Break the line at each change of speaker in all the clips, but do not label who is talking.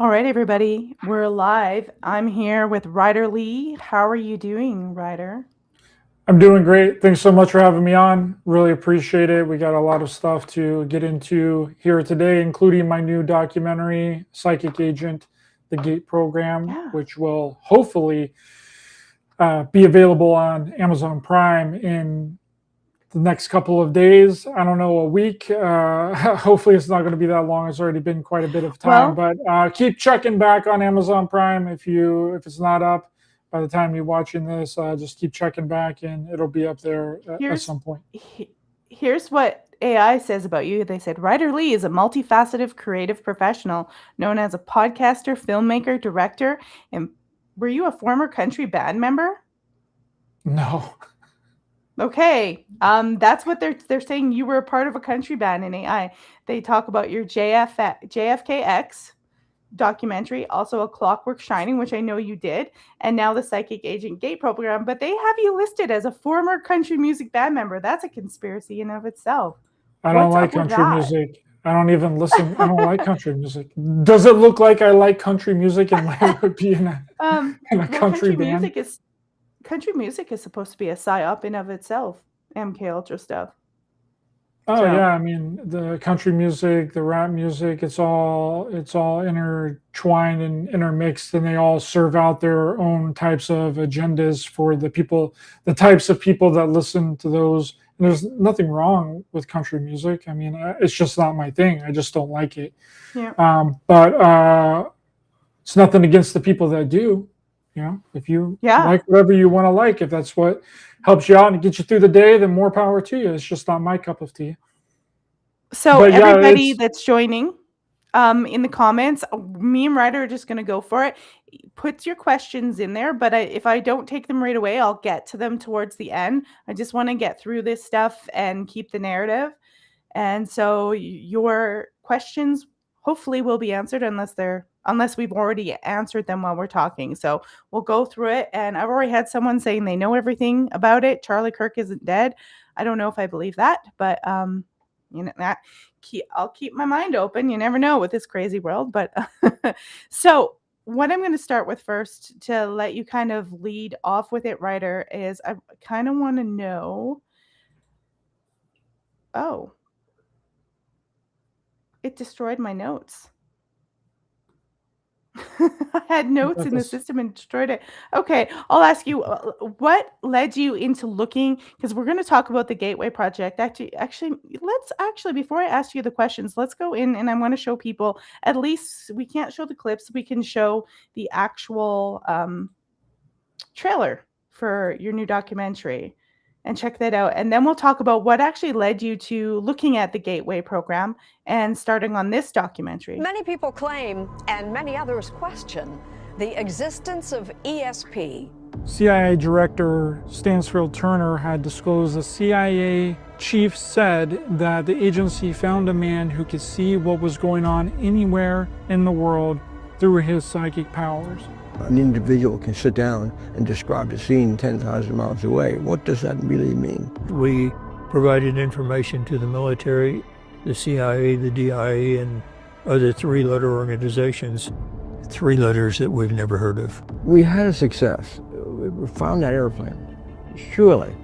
All right, everybody, we're live. I'm here with Ryder Lee. How are you doing, Ryder?
I'm doing great. Thanks so much for having me on. Really appreciate it. We got a lot of stuff to get into here today, including my new documentary, Psychic Agent, the GATE program,
Yeah.
which will hopefully be available on Amazon Prime in the next couple of days. I don't know, a week. Hopefully, it's not going to be that long. It's already been quite a bit of time,
Well,
but keep checking back on Amazon Prime if it's not up by the time you're watching this. Just keep checking back, and it'll be up there at
here's
some point.
here's what AI says about you. They said Ryder Lee is a multifaceted creative professional known as a podcaster, filmmaker, director, and were you a former country band member?
No,
Okay, that's what they're saying. You were a part of a country band in AI. They talk about your JFKX documentary, also A Clockwork Shining, which I know you did, and now the Psychic Agent Gate program. But they have you listed as a former country music band member. That's a conspiracy in of itself.
I don't
What's
like
up with
country
that?
music. I don't even listen. I don't like country music. Does it look like I like country music and I would be in a
Well,
country band?
country music is supposed to be a psyop in of itself. MK Ultra stuff.
Oh
So
yeah, I mean the country music, the rap music, it's all intertwined and intermixed, and they all serve out their own types of agendas for the people, the types of people that listen to those. And there's nothing wrong with country music. I mean, it's just not my thing. I just don't like it.
yeah,
But it's nothing against the people that do. If you
yeah.
like whatever you want to like, if that's what helps you out and gets you through the day, then more power to you. It's just not my cup of tea.
So
But yeah,
everybody
it's
that's joining, in the comments, me and Ryder are just gonna go for it. Put your questions in there, but if I don't take them right away, I'll get to them towards the end. I just want to get through this stuff and keep the narrative. And so your questions hopefully will be answered unless we've already answered them while we're talking. So we'll go through it. And I've already had someone saying they know everything about it. Charlie Kirk isn't dead. I don't know if I believe that, but that I'll keep my mind open. You never know with this crazy world. But so what I'm going to start with first to let you kind of lead off with it, Ryder, is I kind of want to know. Oh, it destroyed my notes. I had notes in the
that's
system and destroyed it. Okay, I'll ask you what led you into looking because we're going to talk about the Gateway Project. Let's actually before I ask you the questions, let's go in and I want to show people. At least we can't show the clips. We can show the actual trailer for your new documentary and check that out. And then we'll talk about what actually led you to looking at the Gateway program and starting on this documentary.
Many people claim, and many others question, the existence of ESP.
CIA Director Stansfield Turner had disclosed the CIA chief said that the agency found a man who could see what was going on anywhere in the world through his psychic powers.
An individual can sit down and describe the scene 10,000 miles away. What does that really mean?
We provided information to the military, the CIA, the DIA, and other three-letter organizations. Three letters that we've never heard of.
We had a success. We found that airplane. Surely,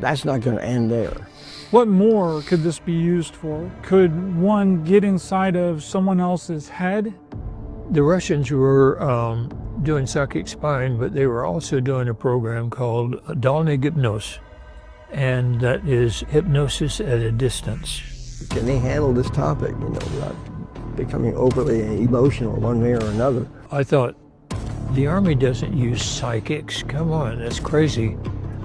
that's not going to end there.
What more could this be used for? Could one get inside of someone else's head?
The Russians were doing psychic spying, but they were also doing a program called Dalny Hypnos, and that is hypnosis at a distance.
Can they handle this topic, without becoming overly emotional one way or another?
I thought, the Army doesn't use psychics. Come on, that's crazy.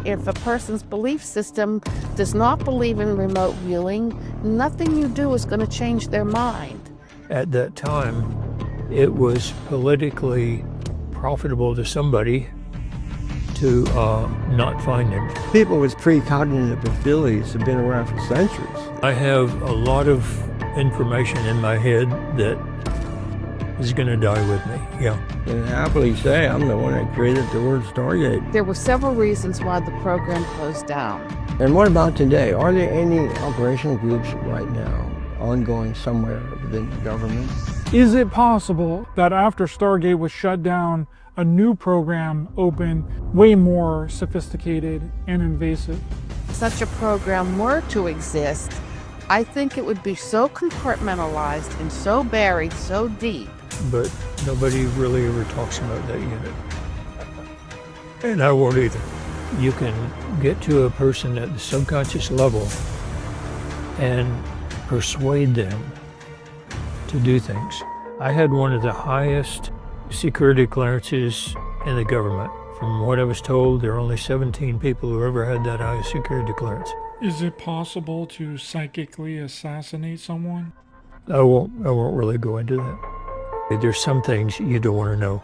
If a person's belief system does not believe in remote viewing, nothing you do is going to change their mind.
At that time, it was politically profitable to somebody to not find him.
People with precognitive abilities have been around for centuries.
I have a lot of information in my head that is going to die with me, yeah.
And happily say I'm the one that created the word Stargate.
There were several reasons why the program closed down.
And what about today? Are there any operational groups right now ongoing somewhere within the government?
Is it possible that after Stargate was shut down, a new program opened, way more sophisticated and invasive?
Such a program were to exist, I think it would be so compartmentalized and so buried so deep.
But nobody really ever talks about that unit. And I won't either. You can get to a person at the subconscious level and persuade them to do things. I had one of the highest security clearances in the government. From what I was told, there are only 17 people who ever had that high security clearance.
Is it possible to psychically assassinate someone?
I won't really go into that. There's some things you don't want to know.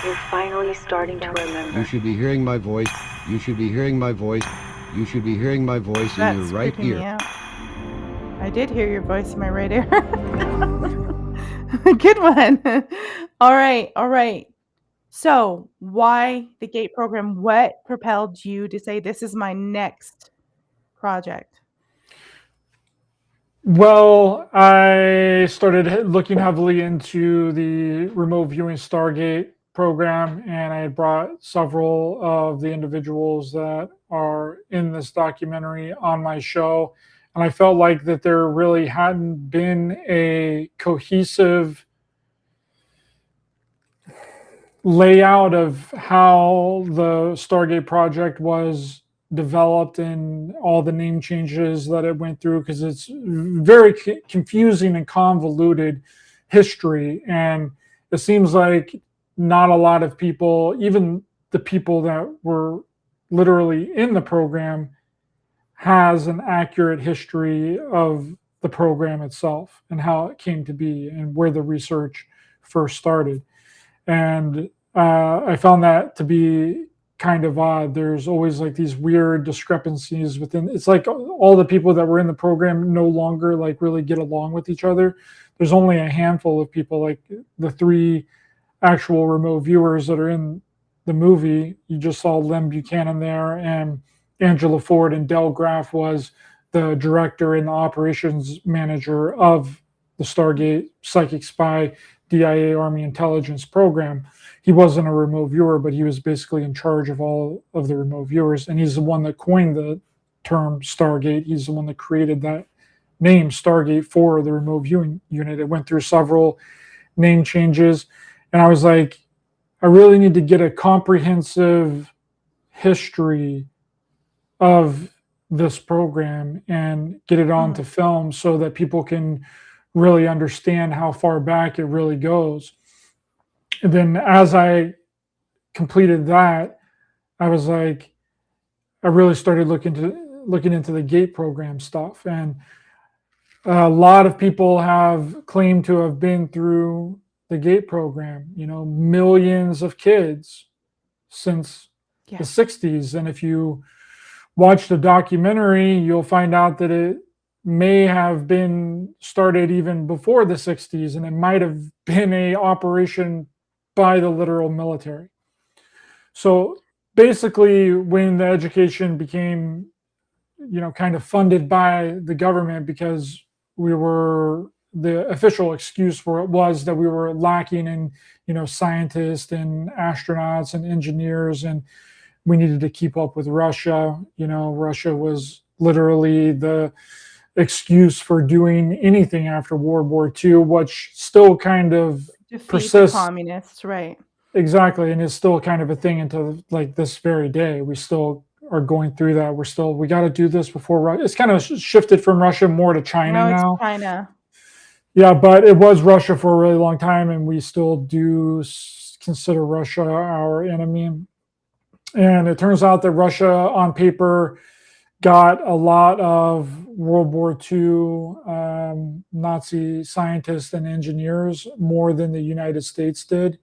You're finally starting to remember.
You should be hearing my voice. You should be hearing my voice. You should be hearing my voice in your right
creeping me
ear.
out. I did hear your voice in my right ear. Good one. All right. So, why the GATE program? What propelled you to say this is my next project?
Well, I started looking heavily into the remote viewing Stargate program, and I had brought several of the individuals that are in this documentary on my show. And I felt like that there really hadn't been a cohesive layout of how the Stargate project was developed and all the name changes that it went through, because it's very confusing and convoluted history. And it seems like not a lot of people, even the people that were literally in the program, has an accurate history of the program itself and how it came to be and where the research first started. And I found that to be kind of odd. There's always like these weird discrepancies within. It's like all the people that were in the program no longer like really get along with each other. There's only a handful of people, like the 3 actual remote viewers that are in the movie. You just saw Lem Buchanan there, and Angela Ford, and Del Graff was the director and the operations manager of the Stargate Psychic Spy DIA Army Intelligence Program. He wasn't a remote viewer, but he was basically in charge of all of the remote viewers. And he's the one that coined the term Stargate. He's the one that created that name, Stargate, for the remote viewing unit. It went through several name changes. And I was like, I really need to get a comprehensive history of this program and get it onto film so that people can really understand how far back it really goes. And then as I completed that, I was like, I really started looking into the GATE program stuff. And a lot of people have claimed to have been through the GATE program, millions of kids since the 60s. And if you watch the documentary, you'll find out that it may have been started even before the 60s, and it might have been a operation by the literal military. So basically, when the education became, kind of funded by the government, because the official excuse for it was that we were lacking in, scientists and astronauts and engineers, and we needed to keep up with Russia. Russia was literally the excuse for doing anything after World War II, which still kind of persists.
Communists, right?
Exactly, and it's still kind of a thing until like this very day. We still are going through that. We got to do this before Russia. It's kind of shifted from Russia more to China now.
China.
Yeah, but it was Russia for a really long time, and we still do consider Russia our enemy. And it turns out that Russia, on paper, got a lot of World War II Nazi scientists and engineers, more than the United States did.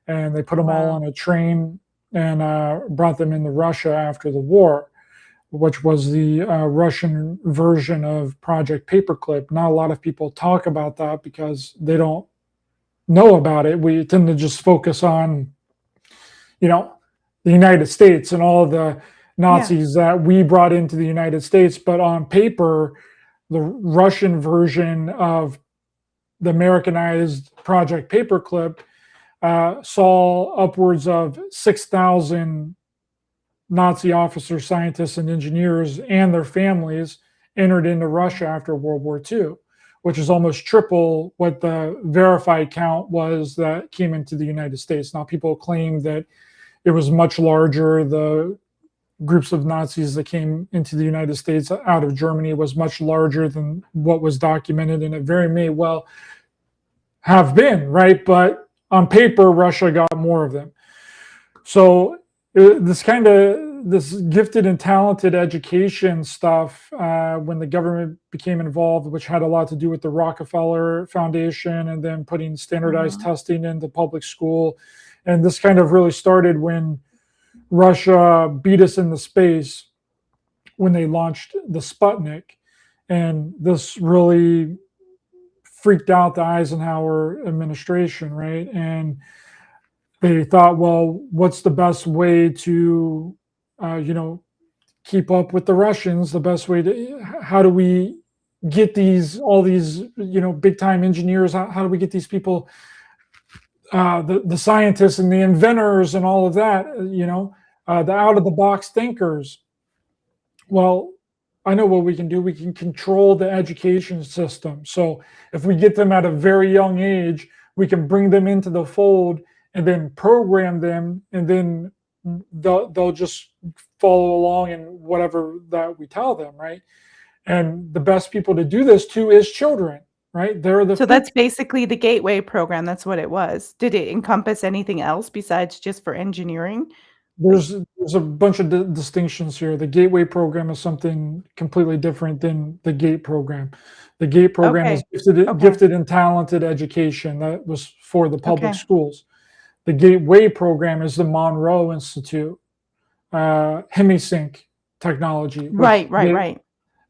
And they put them all on a train and brought them into Russia after the war, which was the Russian version of Project Paperclip. Not a lot of people talk about that because they don't know about it. We tend to just focus on, the United States and all the Nazis that we brought into the United States. But on paper, the Russian version of the Americanized Project Paperclip saw upwards of 6,000 Nazi officers, scientists, and engineers and their families entered into Russia after World War II, which is almost triple what the verified count was that came into the United States. Now, people claim that it was much larger. The groups of Nazis that came into the United States out of Germany was much larger than what was documented, and it very may well have been, right? But on paper, Russia got more of them. So this gifted and talented education stuff, when the government became involved, which had a lot to do with the Rockefeller Foundation and then putting standardized testing into public school. And this kind of really started when Russia beat us in the space when they launched the Sputnik. And this really freaked out the Eisenhower administration, right? And they thought, well, what's the best way to, keep up with the Russians? The best way to, how do we get all these, big time engineers? How do we get these people, the scientists and the inventors and all of that, the out of the box thinkers? Well, I know what we can do. We can control the education system. So if we get them at a very young age, we can bring them into the fold and then program them, and then they'll just follow along in whatever that we tell them, right? And the best people to do this to is children, right?
So that's basically the Gateway program. That's what it was. Did it encompass anything else besides just for engineering?
There's a bunch of distinctions here. The Gateway program is something completely different than the GATE program. The GATE program is gifted and talented education. That was for the public schools. The Gateway program is the Monroe Institute, hemisync technology.
Right.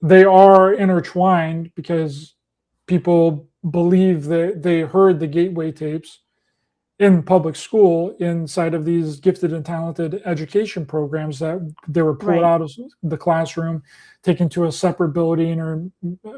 They are intertwined because people believe that they heard the Gateway tapes in public school inside of these gifted and talented education programs that they were pulled out of the classroom, taken to a separate building or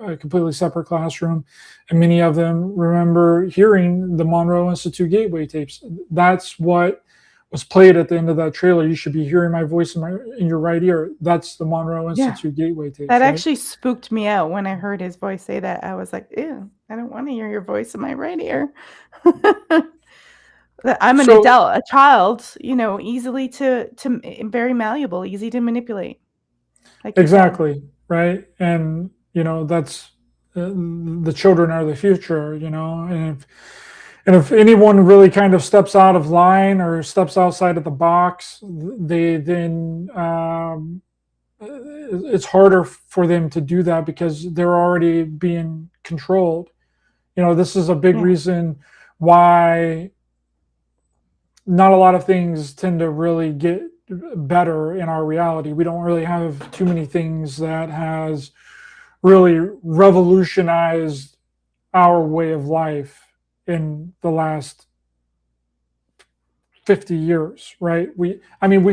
a completely separate classroom. And many of them remember hearing the Monroe Institute Gateway tapes. That's what was played at the end of that trailer. You should be hearing my voice in your right ear. That's the Monroe Institute Gateway tapes.
That actually spooked me out when I heard his voice say that. I was like, ew, I don't want to hear your voice in my right ear. I'm an adult, a child, easily very malleable, easy to manipulate.
Exactly, right? And, that's the children are the future, and if anyone really kind of steps out of line or steps outside of the box, it's harder for them to do that because they're already being controlled. This is a big reason why not a lot of things tend to really get better in our reality. We don't really have too many things that has really revolutionized our way of life in the last 50 years, right? We've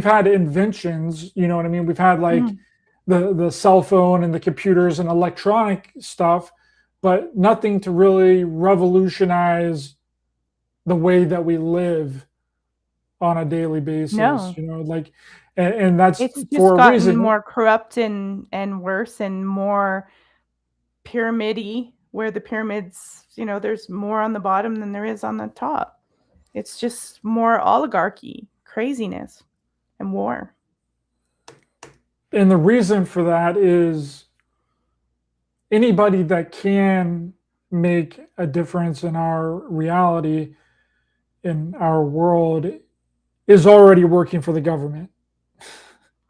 had inventions, you know what I mean? We've had like the cell phone and the computers and electronic stuff, but nothing to really revolutionize the way that we live on a daily basis.
No.
And that's
it's just
for a
gotten
reason.
more corrupt and worse and more pyramid-y, where the pyramids, there's more on the bottom than there is on the top. It's just more oligarchy, craziness, and war.
And the reason for that is anybody that can make a difference in our reality, in our world, is already working for the government.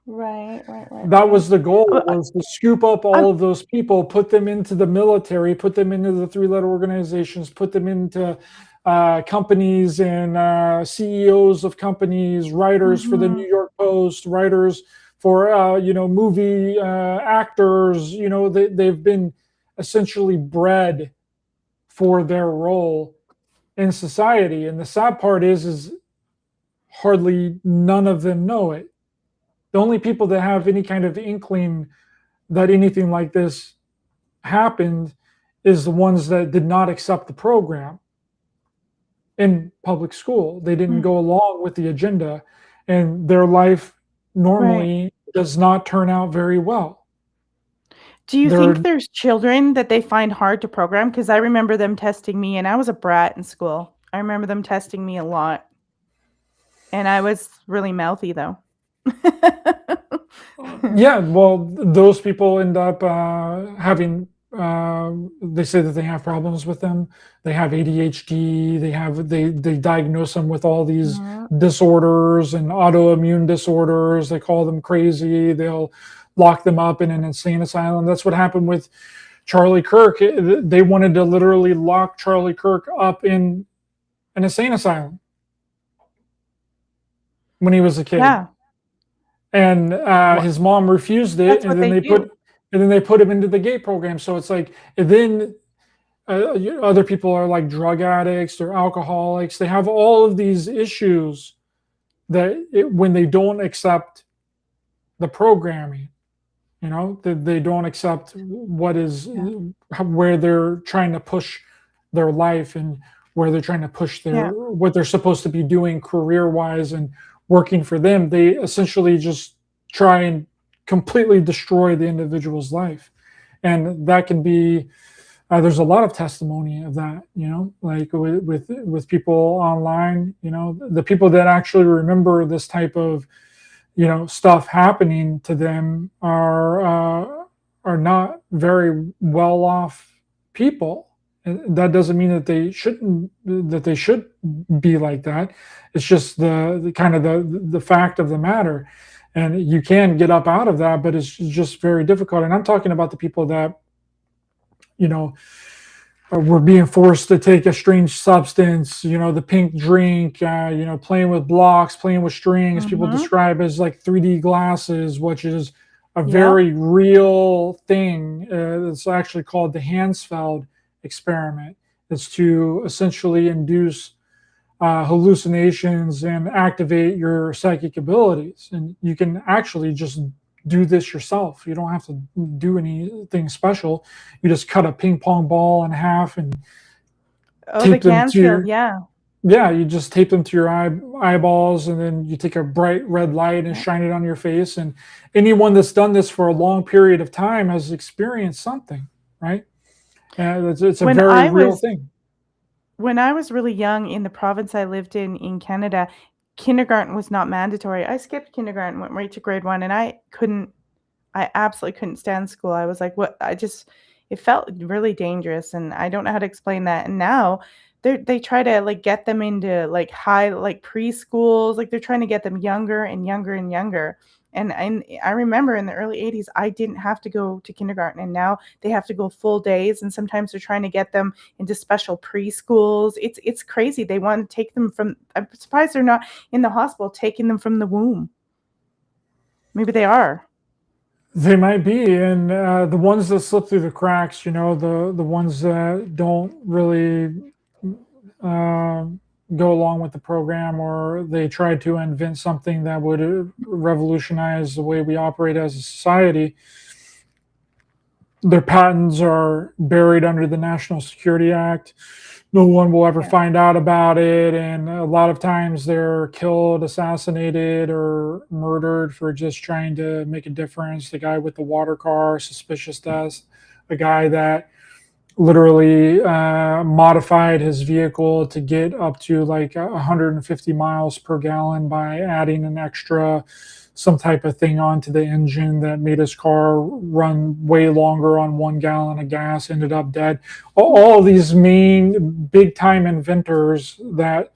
Right.
That was the goal, was to scoop up all of those people, put them into the military, put them into the three-letter organizations, put them into companies and CEOs of companies, writers for the New York Post, writers for movie actors. They've been essentially bred for their role in society. And the sad part is hardly none of them know it. The only people that have any kind of inkling that anything like this happened is the ones that did not accept the program in public school. They didn't go along with the agenda, and their life normally does not turn out very well.
Do you
They're
think there's children that they find hard to program? Because I remember them testing me, and I was a brat in school. I remember them testing me a lot. And I was really mouthy, though.
Yeah, well, those people end up having. They say that they have problems with them. They have ADHD. They diagnose them with all these disorders and autoimmune disorders. They call them crazy. They'll lock them up in an insane asylum. That's what happened with Charlie Kirk. They wanted to literally lock Charlie Kirk up in an insane asylum when he was a kid.
Yeah.
And his mom refused it,
That's
and
what
then
they do.
they put him into the gate program. So it's like, and then other people are like drug addicts or alcoholics. They have all of these issues when they don't accept the programming, that they don't accept where they're trying to push their life and where they're trying to push what they're supposed to be doing career wise and working for them. They essentially just try and completely destroy the individual's life. And that can be, there's a lot of testimony of that, like with people online, the people that actually remember this type of, stuff happening to them are not very well off people. And that doesn't mean that they should be like that. It's just the kind of the fact of the matter. And you can get up out of that, but it's just very difficult. And I'm talking about the people that, were being forced to take a strange substance, the pink drink, playing with blocks, playing with strings, people describe as like 3D glasses, which is a very real thing. It's actually called the Hansfeld experiment. It's to essentially induce hallucinations and activate your psychic abilities. And you can actually just do this yourself. You don't have to do anything special. You just cut a ping pong ball in half and tape them to your, you just tape them to your eyeballs, and then you take a bright red light and shine it on your face. And anyone that's done this for a long period of time has experienced something, right? It's a very real thing.
When I was really young in the province I lived in Canada, kindergarten was not mandatory. I skipped kindergarten, went right to grade 1, and I absolutely couldn't stand school. I was like, what? It felt really dangerous, and I don't know how to explain that. And now they try to like get them into like high, like preschools, like they're trying to get them younger and younger and younger. And I remember in the early 80s, I didn't have to go to kindergarten, and now they have to go full days. And sometimes they're trying to get them into special preschools. It's crazy. They want to take them from, I'm surprised they're not in the hospital taking them from the womb. Maybe they are.
They might be. And the ones that slip through the cracks, the ones that don't really go along with the program, or they try to invent something that would revolutionize the way we operate as a society, their patents are buried under the National Security Act. No one will ever find out about it. And a lot of times they're killed, assassinated, or murdered for just trying to make a difference. The guy with the water car, suspicious death, the guy that literally modified his vehicle to get up to like 150 miles per gallon by adding an extra some type of thing onto the engine that made his car run way longer on 1 gallon of gas, ended up dead. All these main big time inventors that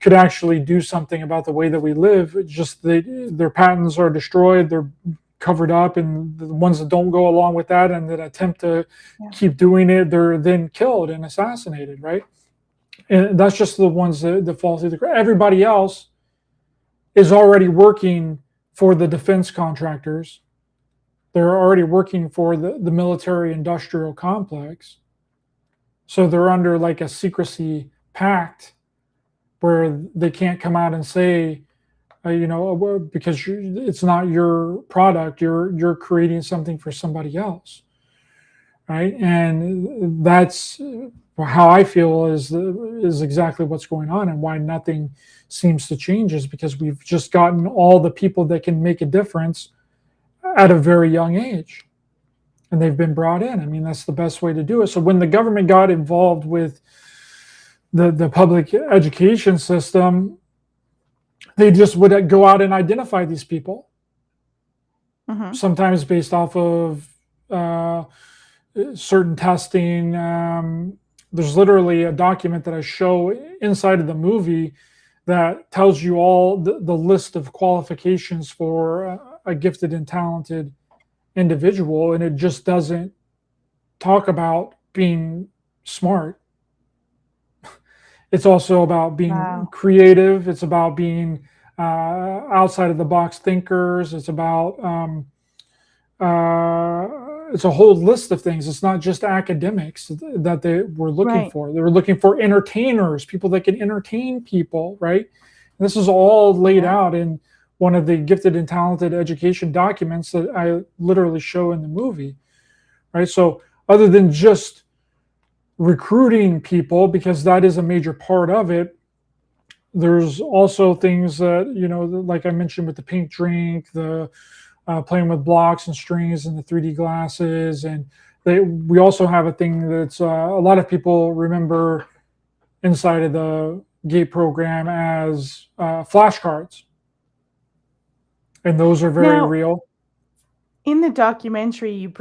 could actually do something about the way that we live, just their patents are destroyed. They're covered up, and the ones that don't go along with that and that attempt to keep doing it, they're then killed and assassinated, right? And that's just the ones that fall through the cracks. Everybody else is already working for the defense contractors. They're already working for the military industrial complex. So they're under like a secrecy pact where they can't come out and say because it's not your product. You're creating something for somebody else, right? And that's how I feel is exactly what's going on, and why nothing seems to change is because we've just gotten all the people that can make a difference at a very young age, and they've been brought in. I mean, that's the best way to do it. So when the government got involved with the public education system, they just would go out and identify these people, sometimes based off of certain testing. There's literally a document that I show inside of the movie that tells you all the list of qualifications for a gifted and talented individual, and it just doesn't talk about being smart. It's also about being creative. It's about being outside of the box thinkers. It's about it's a whole list of things. It's not just academics that they were looking for. They were looking for entertainers, people that can entertain people, right? And this is all laid out in one of the gifted and talented education documents that I literally show in the movie, right? So other than just recruiting people, because that is a major part of it, there's also things that, like I mentioned with the pink drink, the playing with blocks and strings and the 3D glasses. And we also have a thing that's a lot of people remember inside of the GATE program as flashcards. And those are very real.
In the documentary,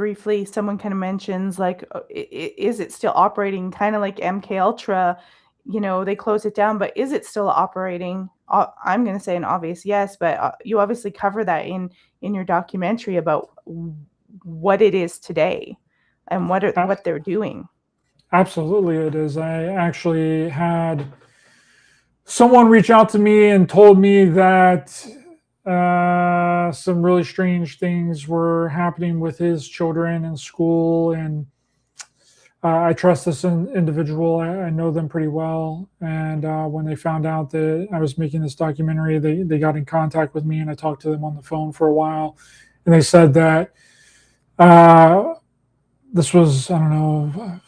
someone kind of mentions, like, is it still operating? Kind of like MK Ultra, they closed it down, but is it still operating? I'm going to say an obvious yes, but you obviously cover that in your documentary about what it is today and what they're doing.
Absolutely, it is. I actually had someone reach out to me and told me that some really strange things were happening with his children in school, and I trust this individual. I know them pretty well, and when they found out that I was making this documentary, they got in contact with me, and I talked to them on the phone for a while, and they said that this was, I don't know,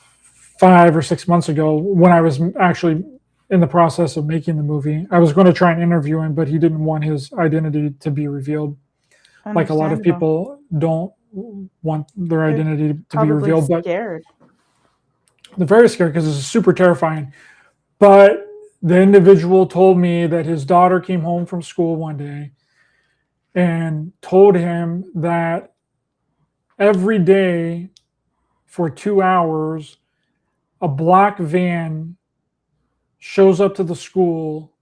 5 or 6 months ago, when I was actually in the process of making the movie. I was going to try and interview him, but he didn't want his identity to be revealed. Like a lot of people don't want their identity to be revealed. But
scared.
They're very scared because it's super terrifying. But the individual told me that his daughter came home from school one day and told him that every day for 2 hours, a black van shows up to the school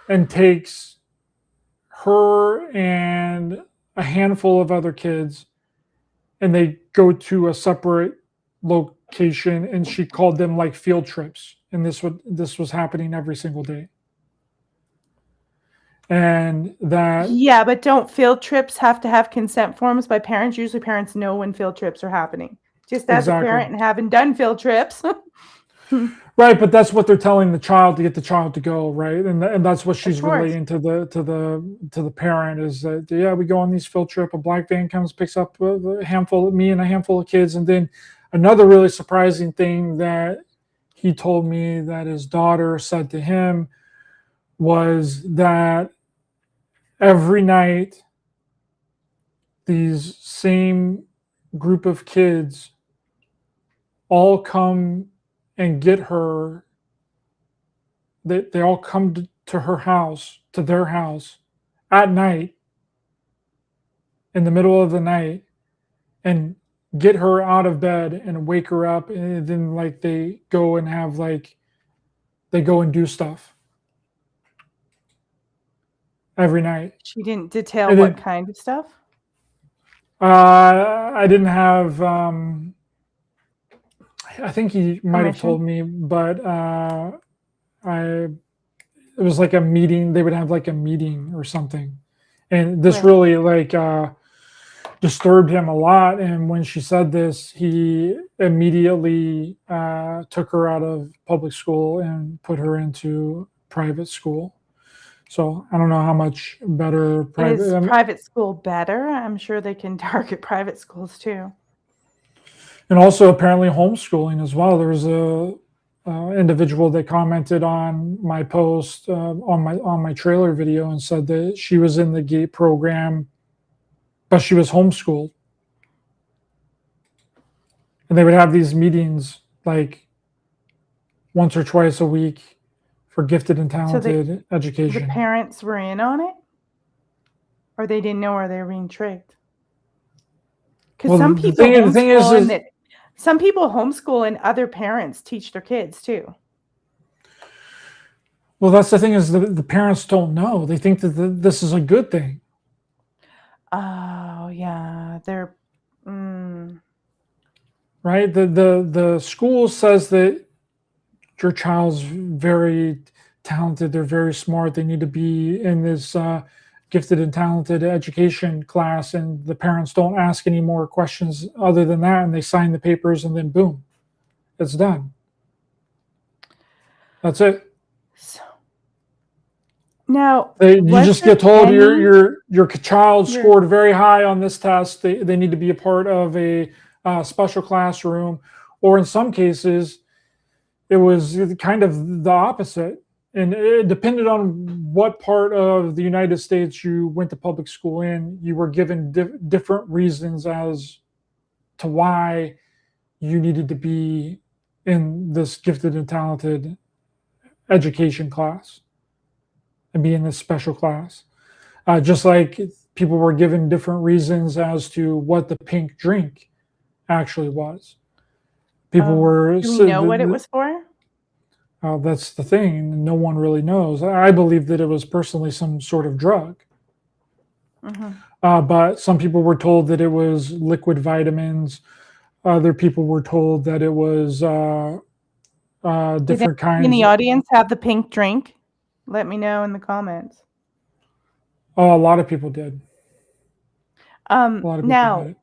and takes her and a handful of other kids, and they go to a separate location, and she called them like field trips, and this was happening every single day. And that
but don't field trips have to have consent forms by parents? Usually parents know when field trips are happening, just as a parent and having done field trips.
Right, but that's what they're telling the child to get the child to go, right? And that's what she's relaying to the parent, is that we go on these field trip. A black van comes, picks up me and a handful of kids, and then another really surprising thing that he told me that his daughter said to him was that every night these same group of kids all come and get her. They all come to her house, to their house at night, in the middle of the night, and get her out of bed and wake her up, and then they go and do stuff every night.
She didn't detail what kind of stuff?
I didn't have I think he might have told me, but it was like a meeting. They would have like a meeting or something, and this really disturbed him a lot. And when she said this, he immediately took her out of public school and put her into private school. So I don't know how much better
Is
private.
private school better? I'm sure they can target private schools too.
And also apparently homeschooling as well. There's a individual that commented on my post on my trailer video and said that she was in the GATE program, but she was homeschooled. And they would have these meetings like once or twice a week for gifted and
So
talented
the
education.
parents were in on it, or they didn't know where they were being tricked. Because
Well,
some
the
people
thing is,
homeschool, and that some people homeschool, and other parents teach their kids too.
well, that's the thing is the parents don't know. They think that this is a good thing.
Oh yeah, they're.
Right? The school says that your child's very talented, they're very smart, they need to be in this gifted and talented education class, and the parents don't ask any more questions other than that, and they sign the papers, and then boom, it's done. That's it.
So, now
You
was
just
there
get told
any-
your child
Your-
scored very high on this test. They need to be a part of a special classroom, or in some cases, it was kind of the opposite. And it depended on what part of the United States you went to public school in. You were given different reasons as to why you needed to be in this gifted and talented education class and be in this special class. Just like people were given different reasons as to what the pink drink actually was. People were.
Do we know what it was for?
That's the thing. No one really knows. I believe that it was personally some sort of drug. But some people were told that it was liquid vitamins. Other people were told that it was different kinds.
In the audience, have the pink drink? Let me know in the comments.
Oh, a lot of people did. A lot of people
Now,
did it.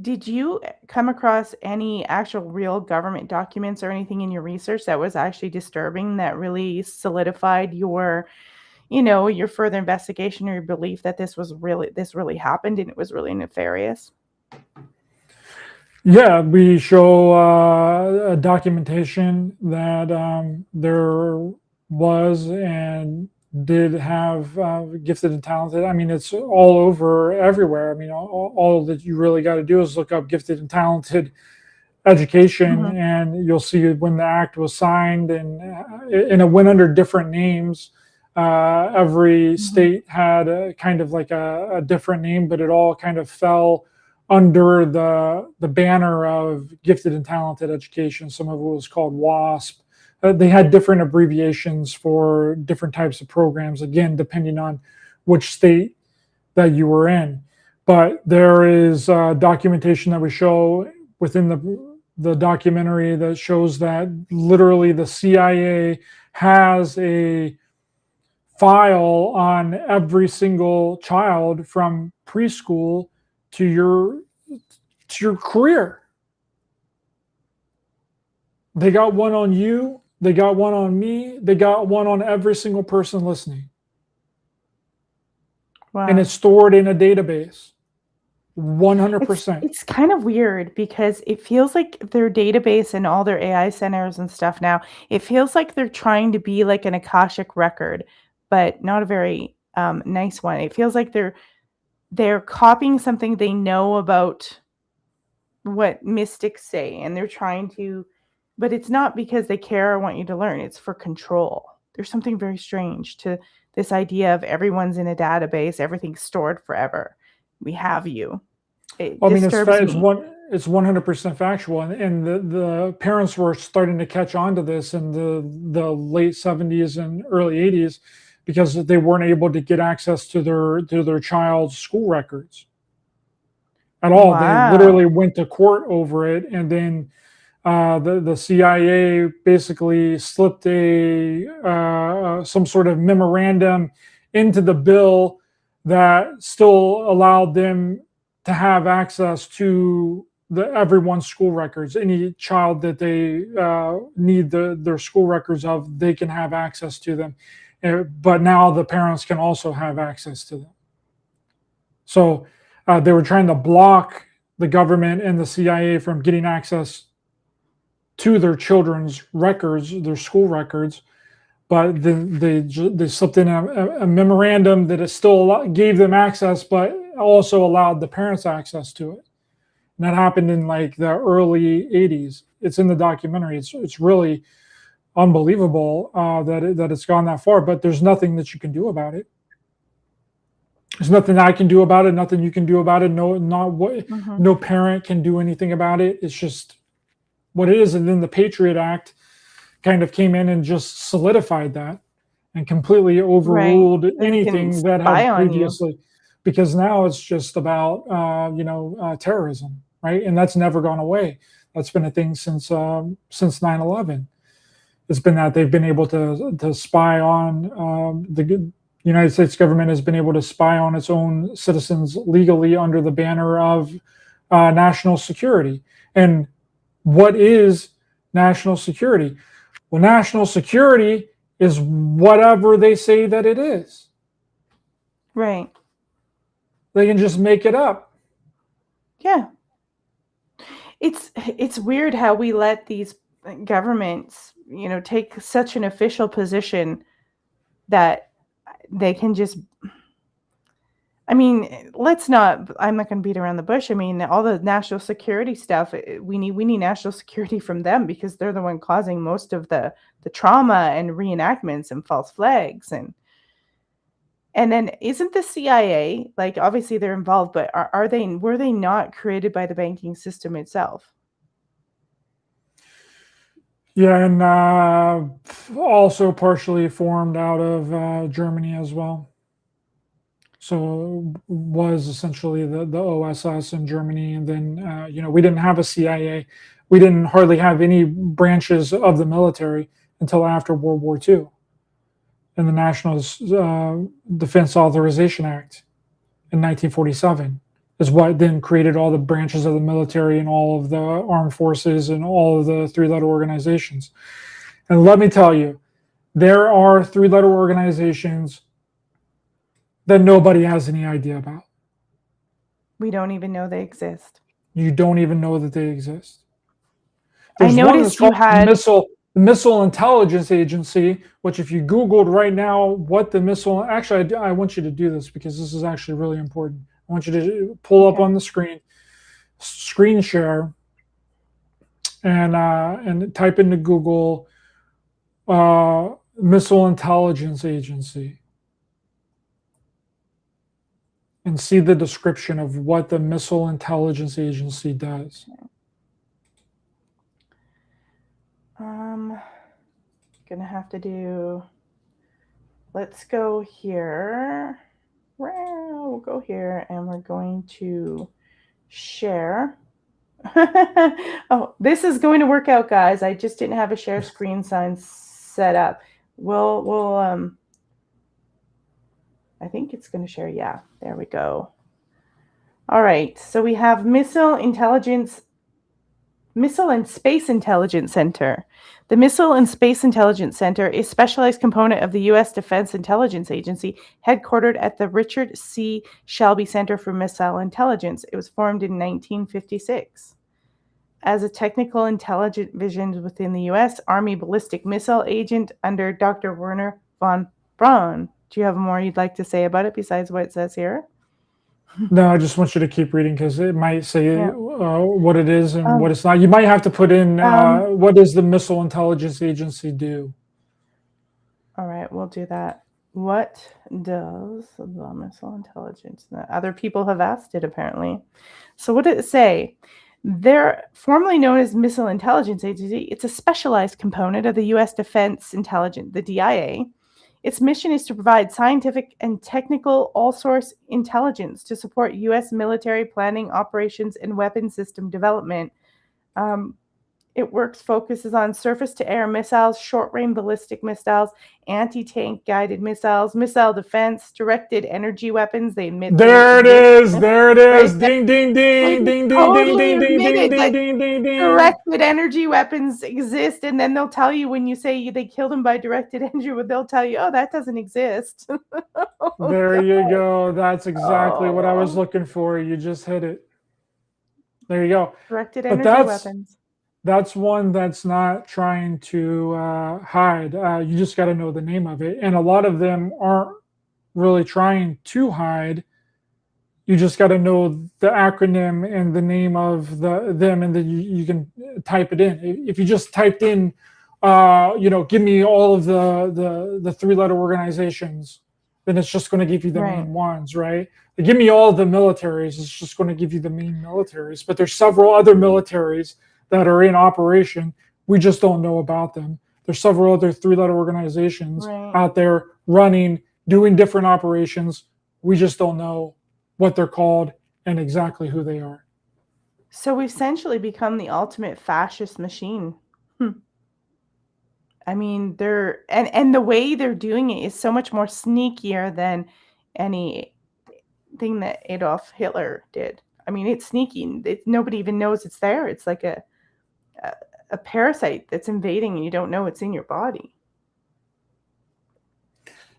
did you come across any actual real government documents or anything in your research that was actually disturbing, that really solidified your, your further investigation or your belief that this really happened and it was really nefarious?
Yeah, we show a documentation that there was and did have gifted and talented. I mean, it's all over everywhere. I mean, all that you really got to do is look up gifted and talented education, and you'll see when the act was signed, and it went under different names. Every state had a kind of like a different name, but it all kind of fell under the banner of gifted and talented education. Some of it was called WASP. They had different abbreviations for different types of programs, again, depending on which state that you were in. But there is documentation that we show within the documentary that shows that literally the CIA has a file on every single child from preschool to your career. They got one on you, they got one on me, they got one on every single person listening.
Wow.
And it's stored in a database. 100%.
It's kind of weird because it feels like their database and all their AI centers and stuff now, it feels like they're trying to be like an Akashic record, but not a very nice one. It feels like they're copying something they know about what mystics say, and they're trying to, but it's not because they care or want you to learn. It's for control. There's something very strange to this idea of everyone's in a database, everything's stored forever. We have you.
I mean, it's 100% factual, and the parents were starting to catch on to this in the late 70s and early 80s because they weren't able to get access to their child's school records at all.
Wow.
They literally went to court over it, and then the CIA basically slipped some sort of memorandum into the bill that still allowed them to have access to everyone's school records. Any child that they need their school records of, they can have access to them. but now the parents can also have access to them. So they were trying to block the government and the CIA from getting access to their children's records, their school records, but they slipped in a memorandum that it still gave them access, but also allowed the parents access to it. And that happened in like the early 80s. It's in the documentary. It's really unbelievable that it's gone that far, but there's nothing that you can do about it. There's nothing I can do about it, nothing you can do about it. No parent can do anything about it. It's just what it is. And then the Patriot Act kind of came in and just solidified that and completely overruled anything that had previously, because now it's just about terrorism, right? And that's never gone away. That's been a thing since 9/11. It's been that they've been able to spy on the United States government has been able to spy on its own citizens legally under the banner of national security. And what is national security? Well, national security is whatever they say that it is.
Right.
They can just make it up.
Yeah. It's weird how we let these governments, take such an official position that they can just, I'm not going to beat around the bush. I mean, all the national security stuff, we need national security from them because they're the one causing most of the trauma and reenactments and false flags. And then isn't the CIA, like, obviously they're involved, but were they not created by the banking system itself?
Yeah, and also partially formed out of Germany as well. So was essentially the OSS in Germany, and then we didn't have a CIA. We didn't hardly have any branches of the military until after World War II, and the National Defense Authorization Act in 1947 is what then created all the branches of the military and all of the armed forces and all of the three-letter organizations. And let me tell you, there are three-letter organizations that nobody has any idea about.
We don't even know they exist.
You don't even know that they exist.
I noticed you had
the Missile Intelligence Agency, which if you Googled right now what the missile, actually I want you to do this because this is actually really important. I want you to pull up on the screen share, and type into Google Missile Intelligence Agency and see the description of what the Missile Intelligence Agency does.
Gonna have to do, let's go here. We'll go here and we're going to share. Oh, this is going to work out, guys. I just didn't have a share screen sign set up. We'll I think it's going to share. Yeah, there we go. All right. So we have Missile and Space Intelligence Center. The Missile and Space Intelligence Center is a specialized component of the U.S. Defense Intelligence Agency, headquartered at the Richard C. Shelby Center for Missile Intelligence. It was formed in 1956. As a technical intelligence division within the U.S. Army Ballistic Missile Agent under Dr. Werner von Braun. Do you have more you'd like to say about it besides what it says here?
No, I just want you to keep reading because it might say what it is and what it's not. You might have to put in what does the Missile Intelligence Agency do?
All right, we'll do that. What does the Missile Intelligence? Other people have asked it, apparently. So what did it say? They're formerly known as Missile Intelligence Agency. It's a specialized component of the U.S. Defense Intelligence, the DIA. Its mission is to provide scientific and technical all-source intelligence to support U.S. military planning, operations, and weapon system development. It It works focuses on surface-to-air missiles, short-range ballistic missiles, anti-tank guided missiles, missile defense, directed energy weapons. They admit
There it is. There it is.
Right there.
Ding, ding, ding, ding, ding, ding,
Totally
ding, ding, ding,
admitted,
ding,
like,
ding, ding, ding.
directed energy weapons exist, and then they'll tell you when you say they killed him by directed energy, they'll tell you, oh, that doesn't exist. Oh,
There you
God.
go. That's exactly what I was
Oh,
looking for. You just hit it. There you go.
directed
But
energy weapons.
that's one that's not trying to hide. You just got to know the name of it, and a lot of them aren't really trying to hide. You just got to know the acronym and the name of them, and then you can type it in. If you just typed in, give me all of the 3-letter organizations, then it's just going to give you the
Right.
main ones, right? Give me all the militaries, it's just going to give you the main militaries. But there's several other militaries that are in operation. We just don't know about them. There's several other 3-letter organizations
Right.
out there running, doing different operations. We just don't know what they're called and exactly who they are.
So we've essentially become the ultimate fascist machine. I mean, they're and the way they're doing it is so much more sneakier than anything that Adolf Hitler did. I mean, it's sneaky. Nobody even knows it's there. It's like a parasite that's invading, and you don't know it's in your body.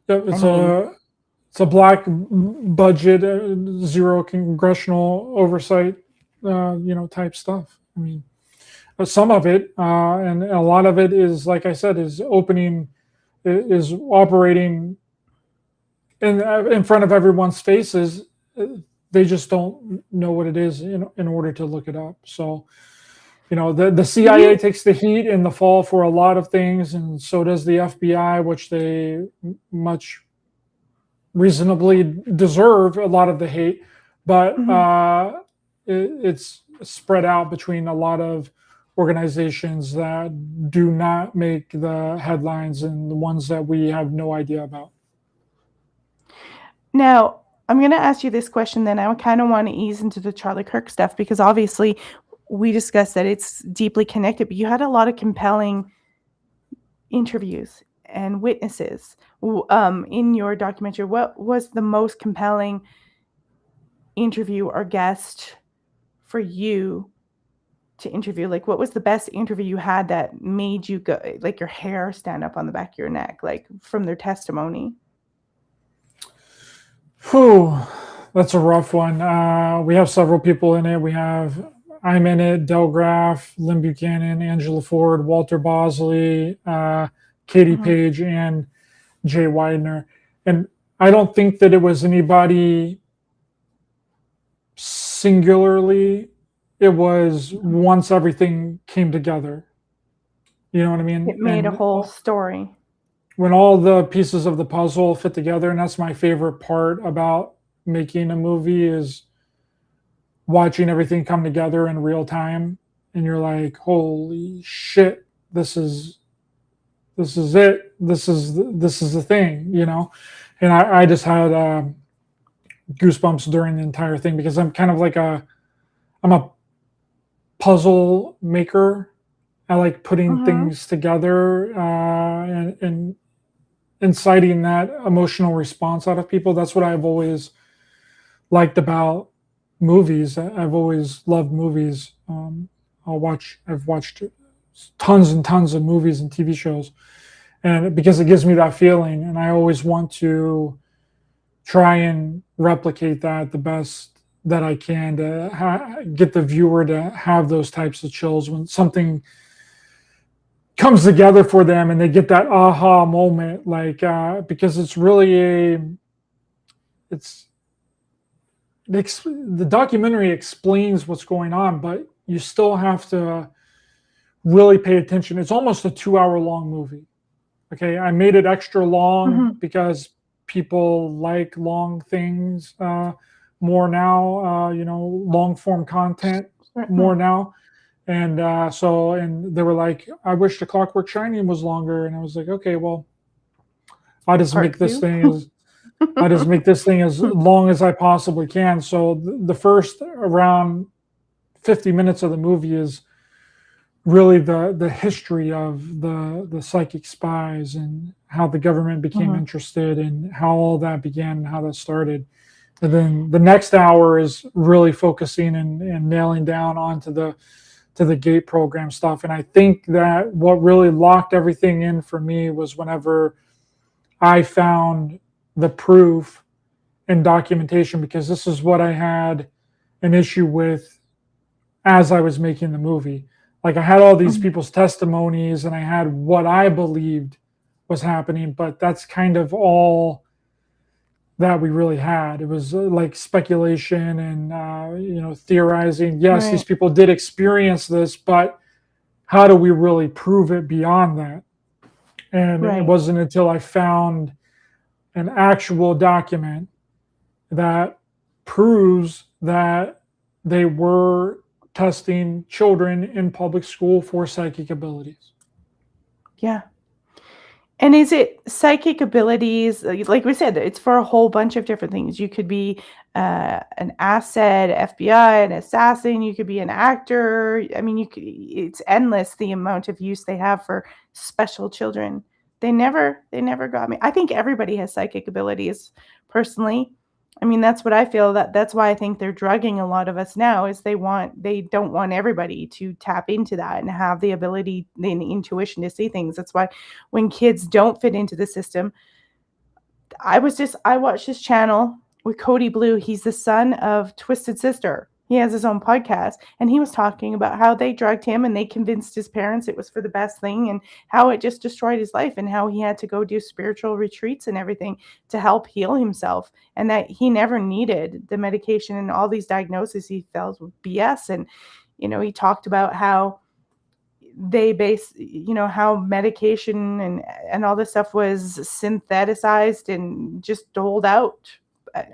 Yeah, it's a black budget, zero congressional oversight, type stuff. I mean, some of it, and a lot of it is, like I said, is operating in front of everyone's faces. They just don't know what it is in order to look it up. So, the CIA takes the heat and the fall for a lot of things, and so does the FBI, which they much reasonably deserve a lot of the hate, but it's spread out between a lot of organizations that do not make the headlines and the ones that we have no idea about.
Now, I'm going to ask you this question then. I kind of want to ease into the Charlie Kirk stuff because obviously we discussed that it's deeply connected, but you had a lot of compelling interviews and witnesses in your documentary. What was the most compelling interview or guest for you to interview? Like, what was the best interview you had that made you go, like, your hair stand up on the back of your neck, like, from their testimony?
Whew, that's a rough one. We have several people in it. I'm in it, Del Graff, Lynn Buchanan, Angela Ford, Walter Bosley, Katie Page, and Jay Widener. And I don't think that it was anybody singularly. It was once everything came together. You know what I mean?
It made a whole story.
When all the pieces of the puzzle fit together, and that's my favorite part about making a movie, is watching everything come together in real time, and you're like, holy shit, this is it, this is the thing, and I just had goosebumps during the entire thing, because I'm kind of like I'm a puzzle maker. I like putting things together and inciting that emotional response out of people. That's what I've always liked about movies. I've always loved movies. I've watched tons and tons of movies and TV shows, and because it gives me that feeling, and I always want to try and replicate that the best that I can to get the viewer to have those types of chills when something comes together for them and they get that aha moment, like because it's really the documentary explains what's going on, but you still have to really pay attention. It's almost a 2-hour-long movie. Okay, I made it extra long because people like long things more now. Long form content more now, and and they were like, "I wish The Clockwork Shining was longer," and I was like, "Okay, well, I'll just make this thing as long as I possibly can." So the first around 50 minutes of the movie is really the history of the psychic spies and how the government became interested and how all that began and how that started. And then the next hour is really focusing and nailing down onto the gate program stuff. And I think that what really locked everything in for me was whenever I found the proof and documentation, because this is what I had an issue with as I was making the movie. Like, I had all these people's testimonies and I had what I believed was happening, but that's kind of all that we really had. It was like speculation and theorizing. Yes, these people did experience this, but how do we really prove it beyond that? And it wasn't until I found an actual document that proves that they were testing children in public school for psychic abilities.
Yeah. And is it psychic abilities? Like we said, it's for a whole bunch of different things. You could be an asset, FBI, an assassin. You could be an actor. I mean, it's endless the amount of use they have for special children. They never got me. I think everybody has psychic abilities, personally. I mean, that's what I feel. That's why I think they're drugging a lot of us now, is they don't want everybody to tap into that and have the ability, the intuition to see things. That's why when kids don't fit into the system, I watched this channel with Cody Blue. He's the son of Twisted Sister. He has his own podcast, and he was talking about how they drugged him and they convinced his parents it was for the best thing, and how it just destroyed his life, and how he had to go do spiritual retreats and everything to help heal himself, and that he never needed the medication and all these diagnoses he felt were BS. And he talked about how how medication and all this stuff was syntheticized and just doled out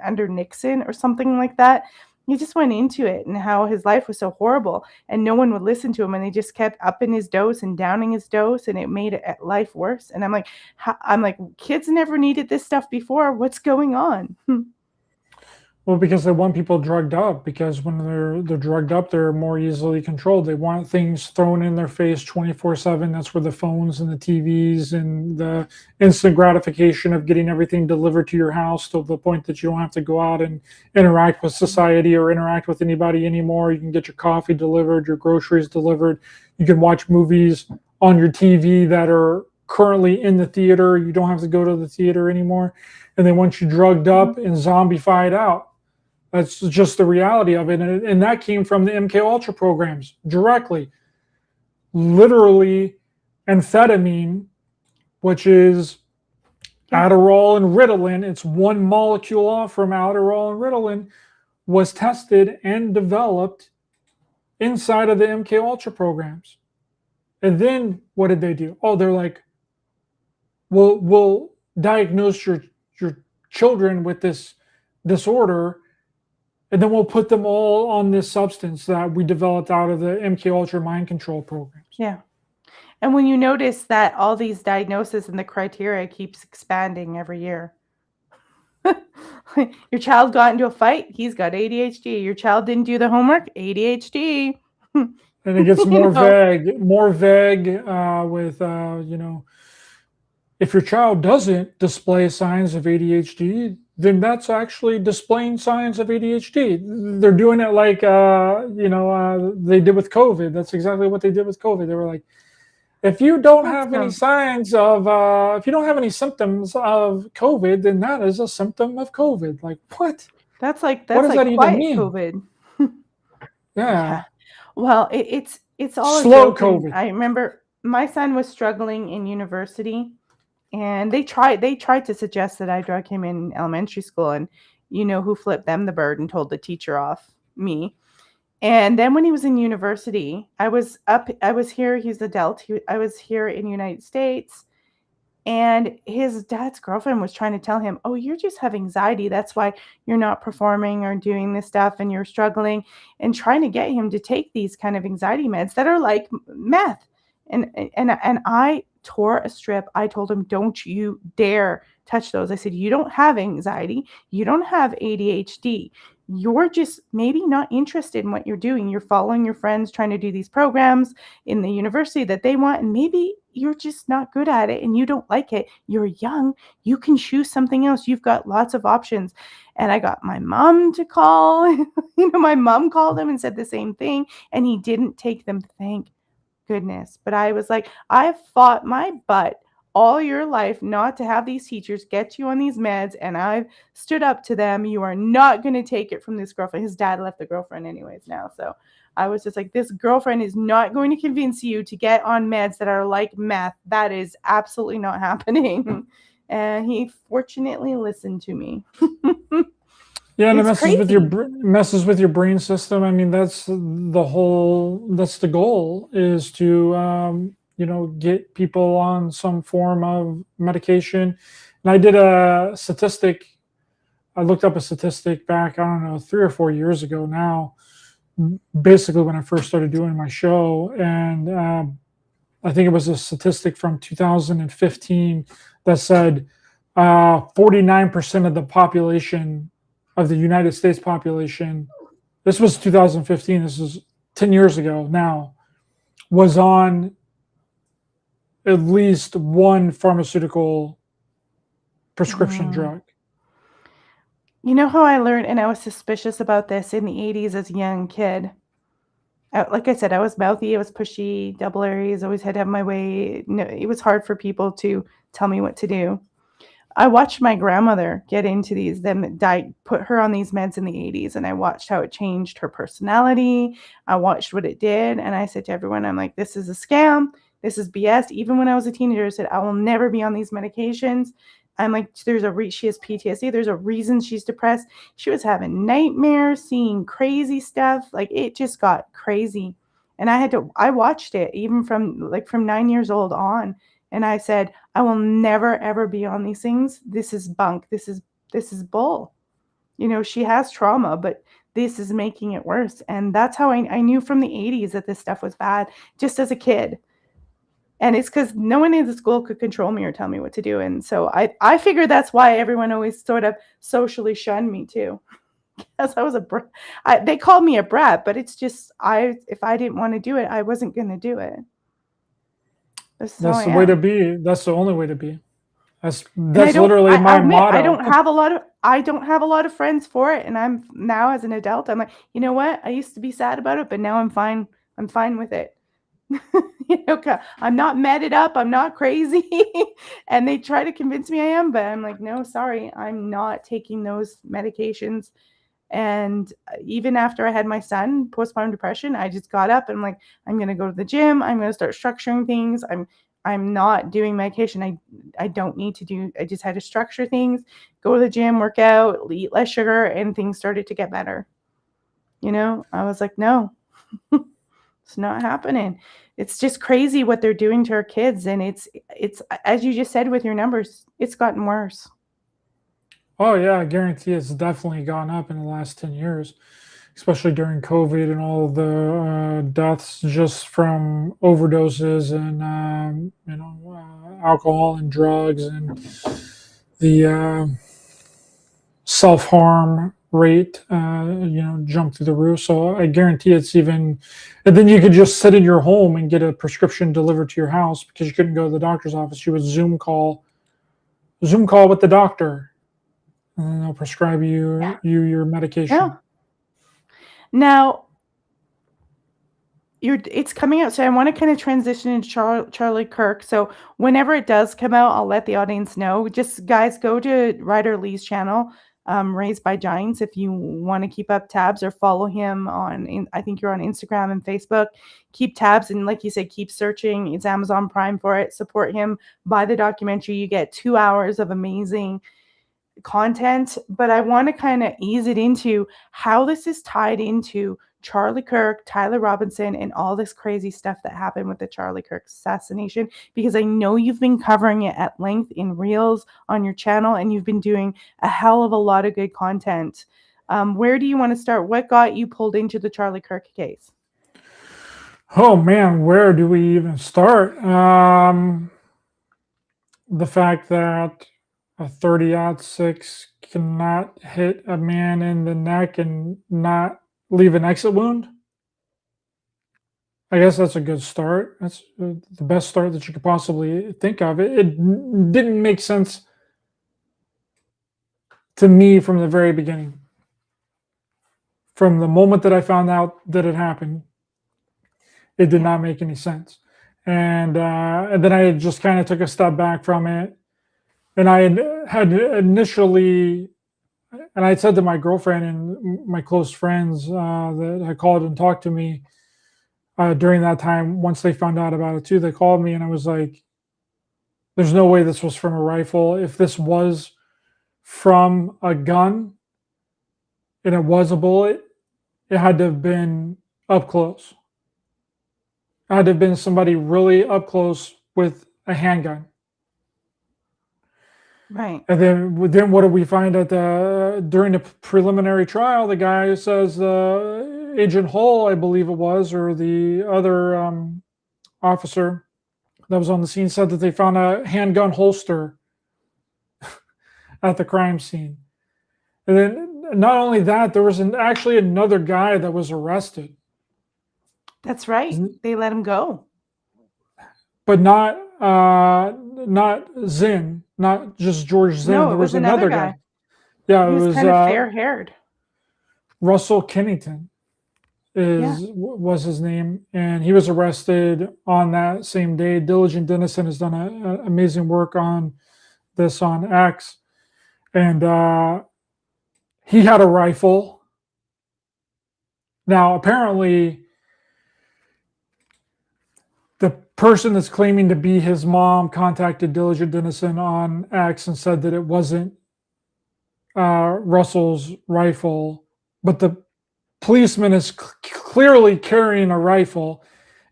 under Nixon or something like that. He just went into it, and how his life was so horrible and no one would listen to him, and they just kept upping his dose and downing his dose, and it made life worse. And I'm like, kids never needed this stuff before. What's going on?
Well, because they want people drugged up, because when they're drugged up, they're more easily controlled. They want things thrown in their face 24/7. That's where the phones and the TVs and the instant gratification of getting everything delivered to your house, to the point that you don't have to go out and interact with society or interact with anybody anymore. You can get your coffee delivered, your groceries delivered. You can watch movies on your TV that are currently in the theater. You don't have to go to the theater anymore. And they want you drugged up and zombified out. That's just the reality of it. And that came from the MK Ultra programs directly. Literally, amphetamine, which is Adderall and Ritalin, it's one molecule off from Adderall and Ritalin, was tested and developed inside of the MK Ultra programs. And then what did they do? Oh, they're like, we'll diagnose your children with this disorder, and then we'll put them all on this substance that we developed out of the MK Ultra mind control programs.
Yeah. And when you notice that all these diagnoses and the criteria keeps expanding every year. Your child got into a fight, he's got ADHD. Your child didn't do the homework, ADHD.
And it gets more vague with, if your child doesn't display signs of ADHD, then that's actually displaying signs of ADHD. They're doing it like, they did with COVID. That's exactly what they did with COVID. They were like, if you don't have any signs of, if you don't have any symptoms of COVID, then that is a symptom of COVID. Like, what?
That's like
what does that even mean?
COVID.
Yeah.
Well, it's all
slow
a joke.
COVID.
I remember my son was struggling in university, and they tried to suggest that I drug him in elementary school, and who flipped them the bird and told the teacher off? Me. And then when he was in university, I was here, he's adult. I was here in the United States, and his dad's girlfriend was trying to tell him, oh, you just have anxiety. That's why you're not performing or doing this stuff, and you're struggling, and trying to get him to take these kind of anxiety meds that are like meth. And I tore a strip. I told him, don't you dare touch those. I said, you don't have anxiety. You don't have ADHD. you're just maybe not interested in what you're doing. You're following your friends trying to do these programs in the university that they want, and maybe you're just not good at it and you don't like it. You're young. You can choose something else. You've got lots of options. And I got my mom to call. My mom called him and said the same thing, and he didn't take them, thank goodness. But I was like, I've fought my butt all your life not to have these teachers get you on these meds, and I've stood up to them. You are not going to take it from this girlfriend. His dad left the girlfriend anyways now. So I was just like, this girlfriend is not going to convince you to get on meds that are like meth. That is absolutely not happening. And he fortunately listened to me.
Yeah, and it
It's
messes with your brain system. I mean, that's the goal, is to get people on some form of medication. And I did a statistic. I looked up a statistic back, I don't know, 3 or 4 years ago now, basically when I first started doing my show. And I think it was a statistic from 2015 that said 49% of the population of the United States population, this was 2015, this is 10 years ago now, was on at least one pharmaceutical prescription drug.
You know how I learned, and I was suspicious about this in the 80s as a young kid. Like I said, I was mouthy, I was pushy, double A's, always had to have my way. No, it was hard for people to tell me what to do. I watched my grandmother get into put her on these meds in the 80s, and I watched how it changed her personality. I watched what it did, and I said to everyone, I'm like, this is a scam. This is BS. Even when I was a teenager, I said, I will never be on these medications. I'm like, she has PTSD. There's a reason she's depressed. She was having nightmares, seeing crazy stuff. Like, it just got crazy. And I watched it even from 9 years old on. And I said, I will never, ever be on these things. This is bunk. This is bull. She has trauma, but this is making it worse. And that's how I knew from the 80s that this stuff was bad, just as a kid. And it's because no one in the school could control me or tell me what to do. And so I figured that's why everyone always sort of socially shunned me too. Because I was they called me a brat, but it's just, if I didn't want to do it, I wasn't going to do it.
That's the way to be. That's the only way to be. That's literally my
admit,
motto.
I don't have a lot of friends for it, and I'm now, as an adult, I'm like, you know what? I used to be sad about it, but now I'm fine. I'm fine with it. I'm not medded up. I'm not crazy. And they try to convince me I am, but I'm like, no, sorry, I'm not taking those medications. And even after I had my son, postpartum depression, I just got up and I'm like, I'm going to go to the gym. I'm going to start structuring things. I'm not doing medication. I don't need to do, I just had to structure things, go to the gym, work out, eat less sugar, and things started to get better. I was like, no, it's not happening. It's just crazy what they're doing to our kids. And it's, as you just said with your numbers, it's gotten worse.
Oh yeah, I guarantee it's definitely gone up in the last 10 years, especially during COVID and all the deaths just from overdoses and alcohol and drugs, and the self-harm rate jumped through the roof. So I guarantee it's even, and then you could just sit in your home and get a prescription delivered to your house because you couldn't go to the doctor's office. You would Zoom call with the doctor, and then they'll prescribe you your medication.
Yeah. Now, it's coming out, so I want to kind of transition into Charlie Kirk. So whenever it does come out, I'll let the audience know. Just, guys, go to Ryder Lee's channel, Raised by Giants, if you want to keep up tabs, or follow him I think you're on Instagram and Facebook. Keep tabs, and like you said, keep searching. It's Amazon Prime for it. Support him. Buy the documentary. You get 2 hours of amazing content. But I want to kind of ease it into how this is tied into Charlie Kirk, Tyler Robinson, and all this crazy stuff that happened with the Charlie Kirk assassination, because I know you've been covering it at length in reels on your channel, and you've been doing a hell of a lot of good content. Where do you want to start? What got you pulled into the Charlie Kirk case?
Oh man, where do we even start? The fact that a 30-06 cannot hit a man in the neck and not leave an exit wound. I guess that's a good start. That's the best start that you could possibly think of. It didn't make sense to me from the very beginning. From the moment that I found out that it happened, it did not make any sense. And then I just kind of took a step back from it. And I had initially, and I said to my girlfriend and my close friends that had called and talked to me during that time, once they found out about it too, they called me and I was like, there's no way this was from a rifle. If this was from a gun and it was a bullet, it had to have been up close. It had to have been somebody really up close with a handgun.
Right.
And then what do we find during the preliminary trial? The guy says Agent Hull, I believe it was, or the other officer that was on the scene, said that they found a handgun holster at the crime scene. And then not only that, there was actually another guy that was arrested.
That's right. They let him go.
But not Zinn, not just George Zinn.
No,
there
it
was another guy. Yeah,
he
it
was
was
kind of fair-haired.
Russell Kennington was his name, and he was arrested on that same day. Diligent Dennison has done amazing work on this on X, and he had a rifle. Now, apparently, the person that's claiming to be his mom contacted Diligent Dennison on X and said that it wasn't Russell's rifle, but the policeman is clearly carrying a rifle.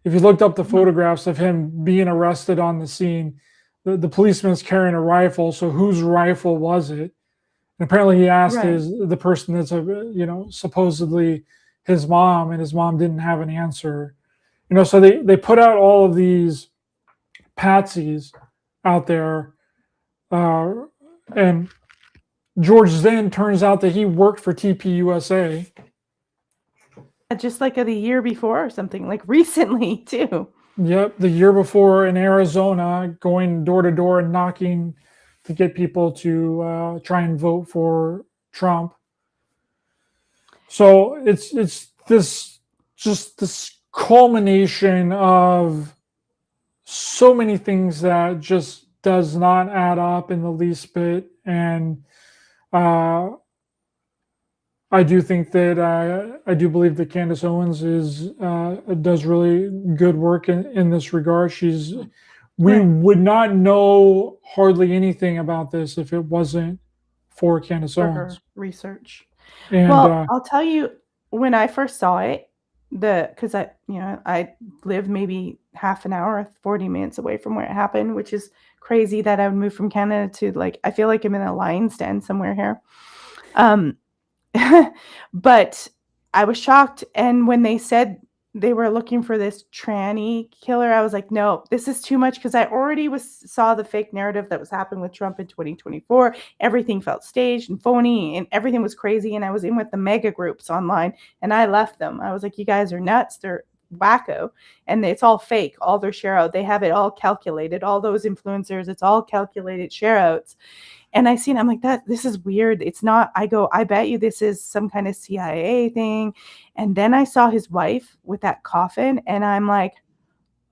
If you looked up the photographs of him being arrested on the scene, the policeman is carrying a rifle. So whose rifle was it? And apparently he asked the person that's supposedly his mom, and his mom didn't have an answer. So they put out all of these patsies out there, and George Zinn, turns out that he worked for TPUSA.
Just like the year before or something, like recently too.
Yep, the year before in Arizona, going door to door and knocking to get people to try and vote for Trump. So it's this culmination of so many things that just does not add up in the least bit. And I do think that I do believe that Candace Owens does really good work in this regard. We would not know hardly anything about this if it wasn't for Candace Owens.
Her research.
And
I'll tell you, when I first saw it, because I live maybe half an hour, 40 minutes away from where it happened, which is crazy that I would move from Canada to I feel like I'm in a lion's den somewhere here. But I was shocked. And when they said they were looking for this tranny killer, I was like, no, this is too much, because I already saw the fake narrative that was happening with Trump in 2024. Everything felt staged and phony and everything was crazy. And I was in with the mega groups online and I left them. I was like, you guys are nuts. They're wacko. And it's all fake. All their share out. They have it all calculated. All those influencers, it's all calculated share outs. And I seen, I'm like, this is weird. It's not, I bet you this is some kind of CIA thing. And then I saw his wife with that coffin and I'm like,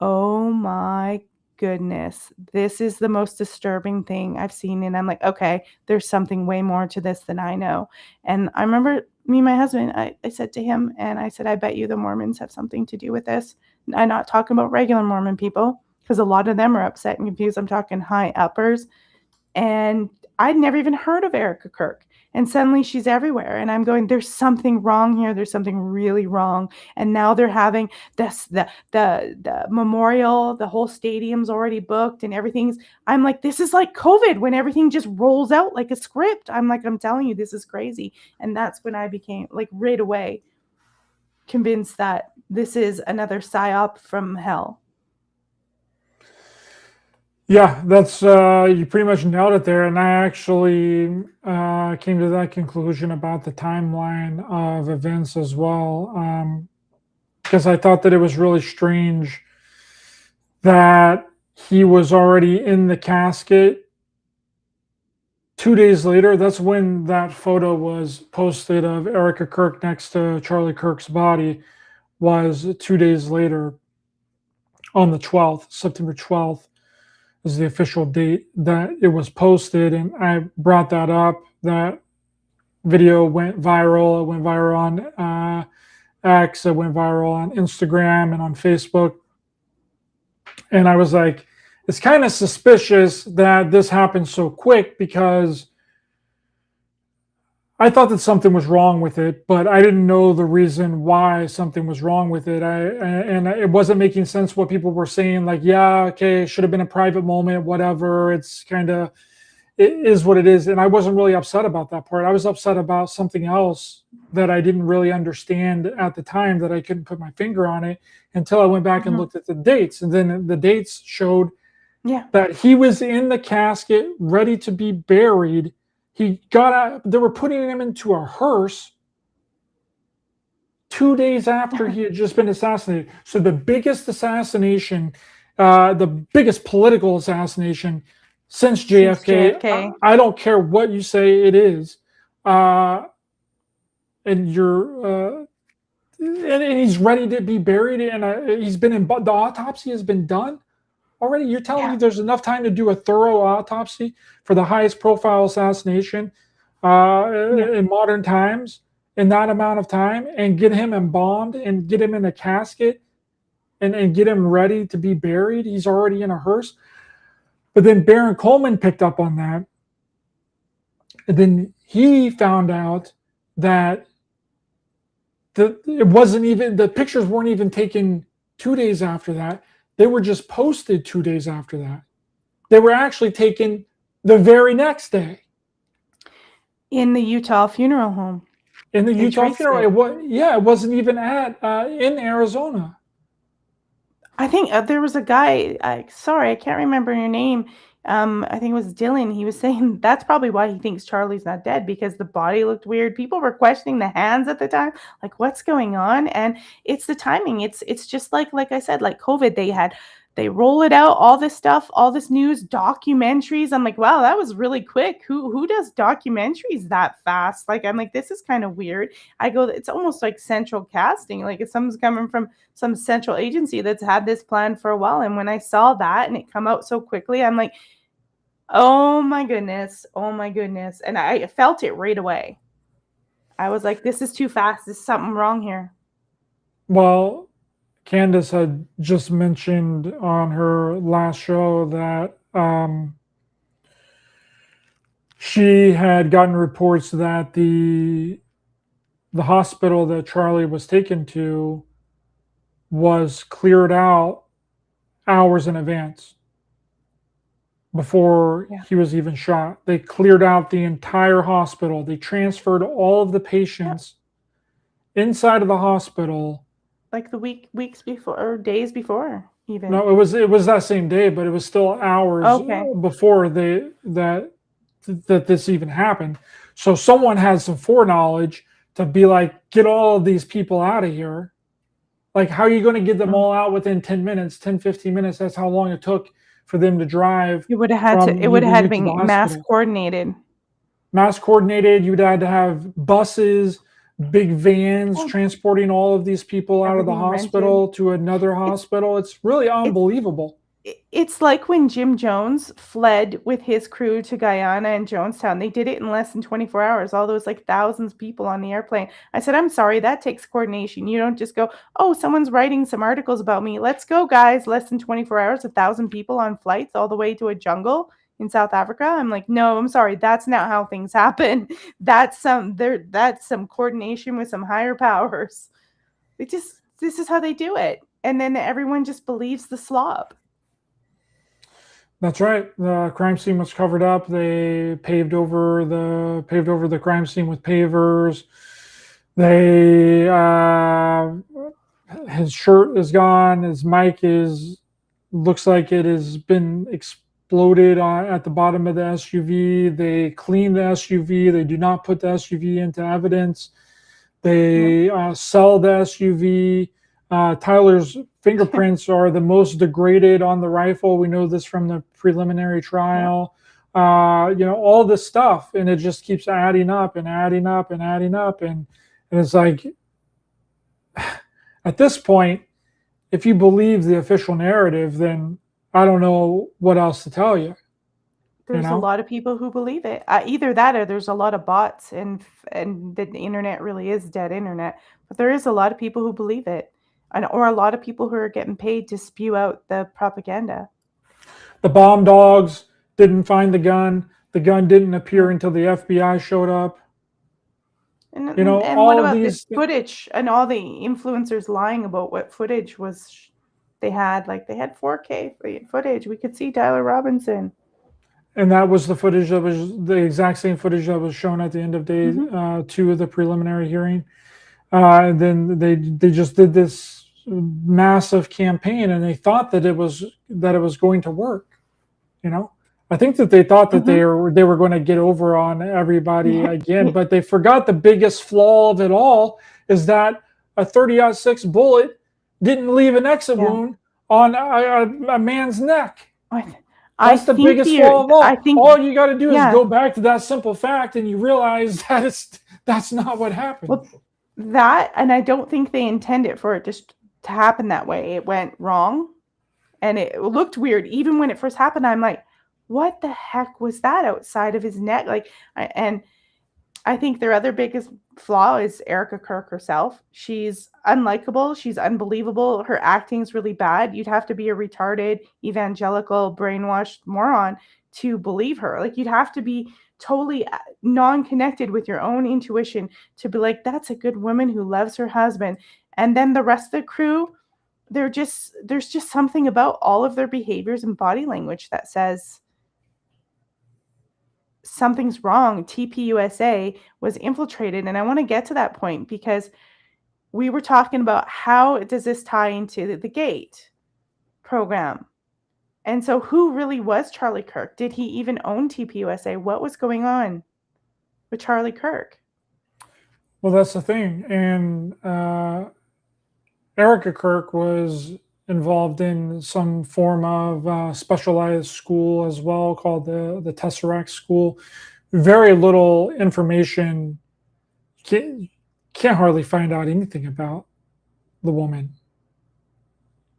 oh my goodness, this is the most disturbing thing I've seen. And I'm like, okay, there's something way more to this than I know. And I remember me and my husband, I said to him, and I said, I bet you the Mormons have something to do with this. I'm not talking about regular Mormon people, because a lot of them are upset and confused. I'm talking high uppers. And I'd never even heard of Erica Kirk. And suddenly she's everywhere. And I'm going, there's something wrong here. There's something really wrong. And now they're having this, the memorial, the whole stadium's already booked and everything's, I'm like, this is like COVID when everything just rolls out like a script. I'm like, I'm telling you, this is crazy. And that's when I became right away convinced that this is another psyop from hell.
Yeah, that's you pretty much nailed it there. And I actually came to that conclusion about the timeline of events as well, because I thought that it was really strange that he was already in the casket 2 days later. That's when that photo was posted of Erica Kirk next to Charlie Kirk's body, was 2 days later on the 12th, September 12th. Is the official date that it was posted, and I brought that up. That video went viral. It went viral on X. It went viral on Instagram and on Facebook. And I was like, it's kind of suspicious that this happened so quick, because I thought that something was wrong with it, but I didn't know the reason why something was wrong with it. And it wasn't making sense what people were saying. Like, yeah, okay, it should have been a private moment, whatever. It's kind of, it is what it is. And I wasn't really upset about that part. I was upset about something else that I didn't really understand at the time, that I couldn't put my finger on it until I went back and looked at the dates. And then the dates showed that he was in the casket, ready to be buried. He got out, they were putting him into a hearse 2 days after he had just been assassinated. So the biggest assassination, the biggest political assassination since JFK. I don't care what you say it is. And you're, and he's ready to be buried, and he's been in, the autopsy has been done already. You're telling me there's enough time to do a thorough autopsy for the highest profile assassination in modern times, in that amount of time, and get him embalmed and get him in a casket and get him ready to be buried? He's already in a hearse. But then Baron Coleman picked up on that. And then he found out that it wasn't even, the pictures weren't even taken 2 days after that. They were just posted 2 days after that. They were actually taken the very next day.
In the Utah funeral home.
In the Utah funeral, it wasn't even in Arizona.
I think there was a guy, sorry, I can't remember your name. I think it was Dylan. He was saying that's probably why he thinks Charlie's not dead, because the body looked weird. People were questioning the hands at the time, like what's going on? And it's the timing. It's just like I said, like COVID, they roll it out, all this stuff, all this news, documentaries. I'm like, wow, that was really quick. Who does documentaries that fast? Like, I'm like, this is kind of weird. I go, it's almost like central casting. Like if someone's coming from some central agency that's had this plan for a while. And when I saw that and it come out so quickly, I'm like, oh my goodness. And I felt it right away. I was like, this is too fast. There's something wrong here.
Well, Candace had just mentioned on her last show that she had gotten reports that the hospital that Charlie was taken to was cleared out hours in advance before he was even shot. They cleared out the entire hospital. They transferred all of the patients inside of the hospital.
Like the weeks before, or days before, even.
No, it was that same day, but it was still hours before that this even happened. So someone had some foreknowledge to be like, get all of these people out of here. Like, how are you going to get them all out within 10 minutes, 10, 15 minutes? That's how long it took for them to drive.
It would have had to be mass coordinated.
Mass coordinated. You'd had to have buses, big vans transporting all of these people out of the hospital to another hospital. It's really unbelievable.
It's like when Jim Jones fled with his crew to Guyana and Jonestown. They did it in less than 24 hours. All those like thousands of people on the airplane. I said, I'm sorry, that takes coordination. You don't just go, oh, someone's writing some articles about me. Let's go, guys. Less than 24 hours, 1,000 people on flights all the way to a jungle in South Africa. I'm like, no, I'm sorry. That's not how things happen. That's some coordination with some higher powers. This is how they do it. And then everyone just believes the slop.
That's right. The crime scene was covered up. They paved over the crime scene with pavers. His shirt is gone. His mic looks like it has been exploded at the bottom of the SUV. They clean the SUV. They do not put the SUV into evidence. They sell the SUV. Tyler's fingerprints are the most degraded on the rifle. We know this from the preliminary trial. All this stuff, and it just keeps adding up and adding up and adding up, and it's like, at this point, if you believe the official narrative, then I don't know what else to tell you.
There's a lot of people who believe it. Either that, or there's a lot of bots, and the internet really is dead internet. But there is a lot of people who believe it, or a lot of people who are getting paid to spew out the propaganda.
The bomb dogs didn't find the gun. The gun didn't appear until the FBI showed up.
And
all
what
of
about
these
this footage and all the influencers lying about what footage was they had? Like, they had 4K footage. We could see Tyler Robinson.
And that was the footage that was the exact same footage that was shown at the end of day 2 of the preliminary hearing. And then they just did this massive campaign, and they thought that it was going to work. I think that they thought that they were going to get over on everybody again, but they forgot the biggest flaw of it all is that a 30-06 bullet didn't leave an exit wound on a man's neck. That's the biggest flaw of all. All you got to do is go back to that simple fact, and you realize that that's not what happened.
Well, and I don't think they intended for it just to happen that way. It went wrong, and it looked weird. Even when it first happened, I'm like, what the heck was that outside of his neck? And I think their other biggest flaw is Erica Kirk herself. She's unlikable. She's unbelievable. Her acting's really bad. You'd have to be a retarded, evangelical, brainwashed moron to believe her. Like, you'd have to be totally non-connected with your own intuition to be like, that's a good woman who loves her husband. And then the rest of the crew, there's just something about all of their behaviors and body language that says something's wrong. TPUSA was infiltrated. And I want to get to that point because we were talking about how does this tie into the GATE program? And so who really was Charlie Kirk? Did he even own TPUSA? What was going on with Charlie Kirk?
Well, that's the thing. And Erica Kirk was involved in some form of specialized school as well, called the Tesseract School. Very little information. Can't hardly find out anything about the woman.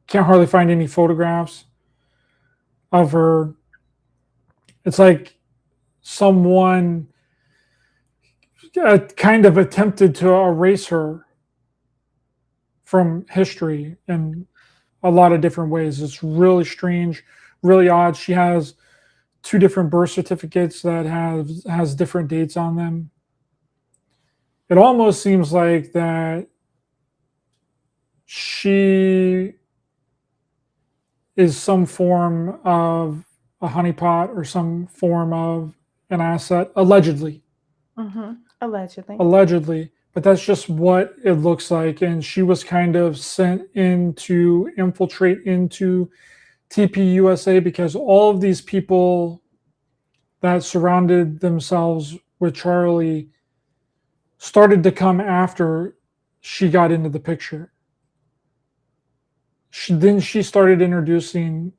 Can't hardly find any photographs of her. It's like someone kind of attempted to erase her from history in a lot of different ways. It's really strange, really odd. She has 2 different birth certificates that has different dates on them. It almost seems like that she is some form of a honeypot or some form of an asset, allegedly. Allegedly. But that's just what it looks like. And she was kind of sent in to infiltrate into TPUSA because all of these people that surrounded themselves with Charlie started to come after she got into the picture. Then she started introducing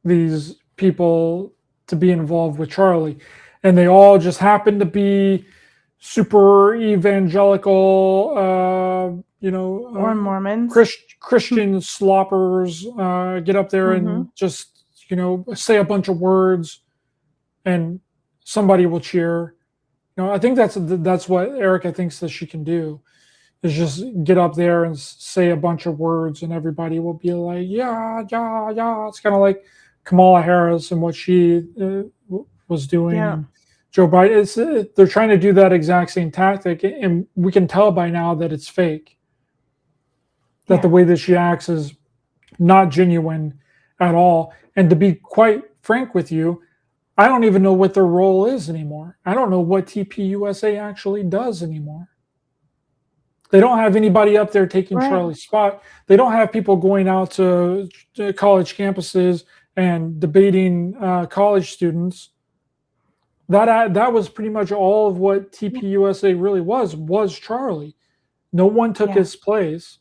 these people to be involved with Charlie. And they all just happened to be super evangelical,
or Mormons,
Christian sloppers, get up there and just, say a bunch of words and somebody will cheer. I think that's what Erica thinks that she can do, is just get up there and say a bunch of words and everybody will be like, yeah. It's kind of like Kamala Harris and what she was doing.
Yeah.
And Joe Biden, they're trying to do that exact same tactic, and we can tell by now that it's fake. That the way that she acts is not genuine at all. And to be quite frank with you, I don't even know what their role is anymore. I don't know what TPUSA actually does anymore. They don't have anybody up there taking Charlie's spot. They don't have people going out to college campuses and debating college students. That was pretty much all of what TPUSA really was Charlie. No one took his place.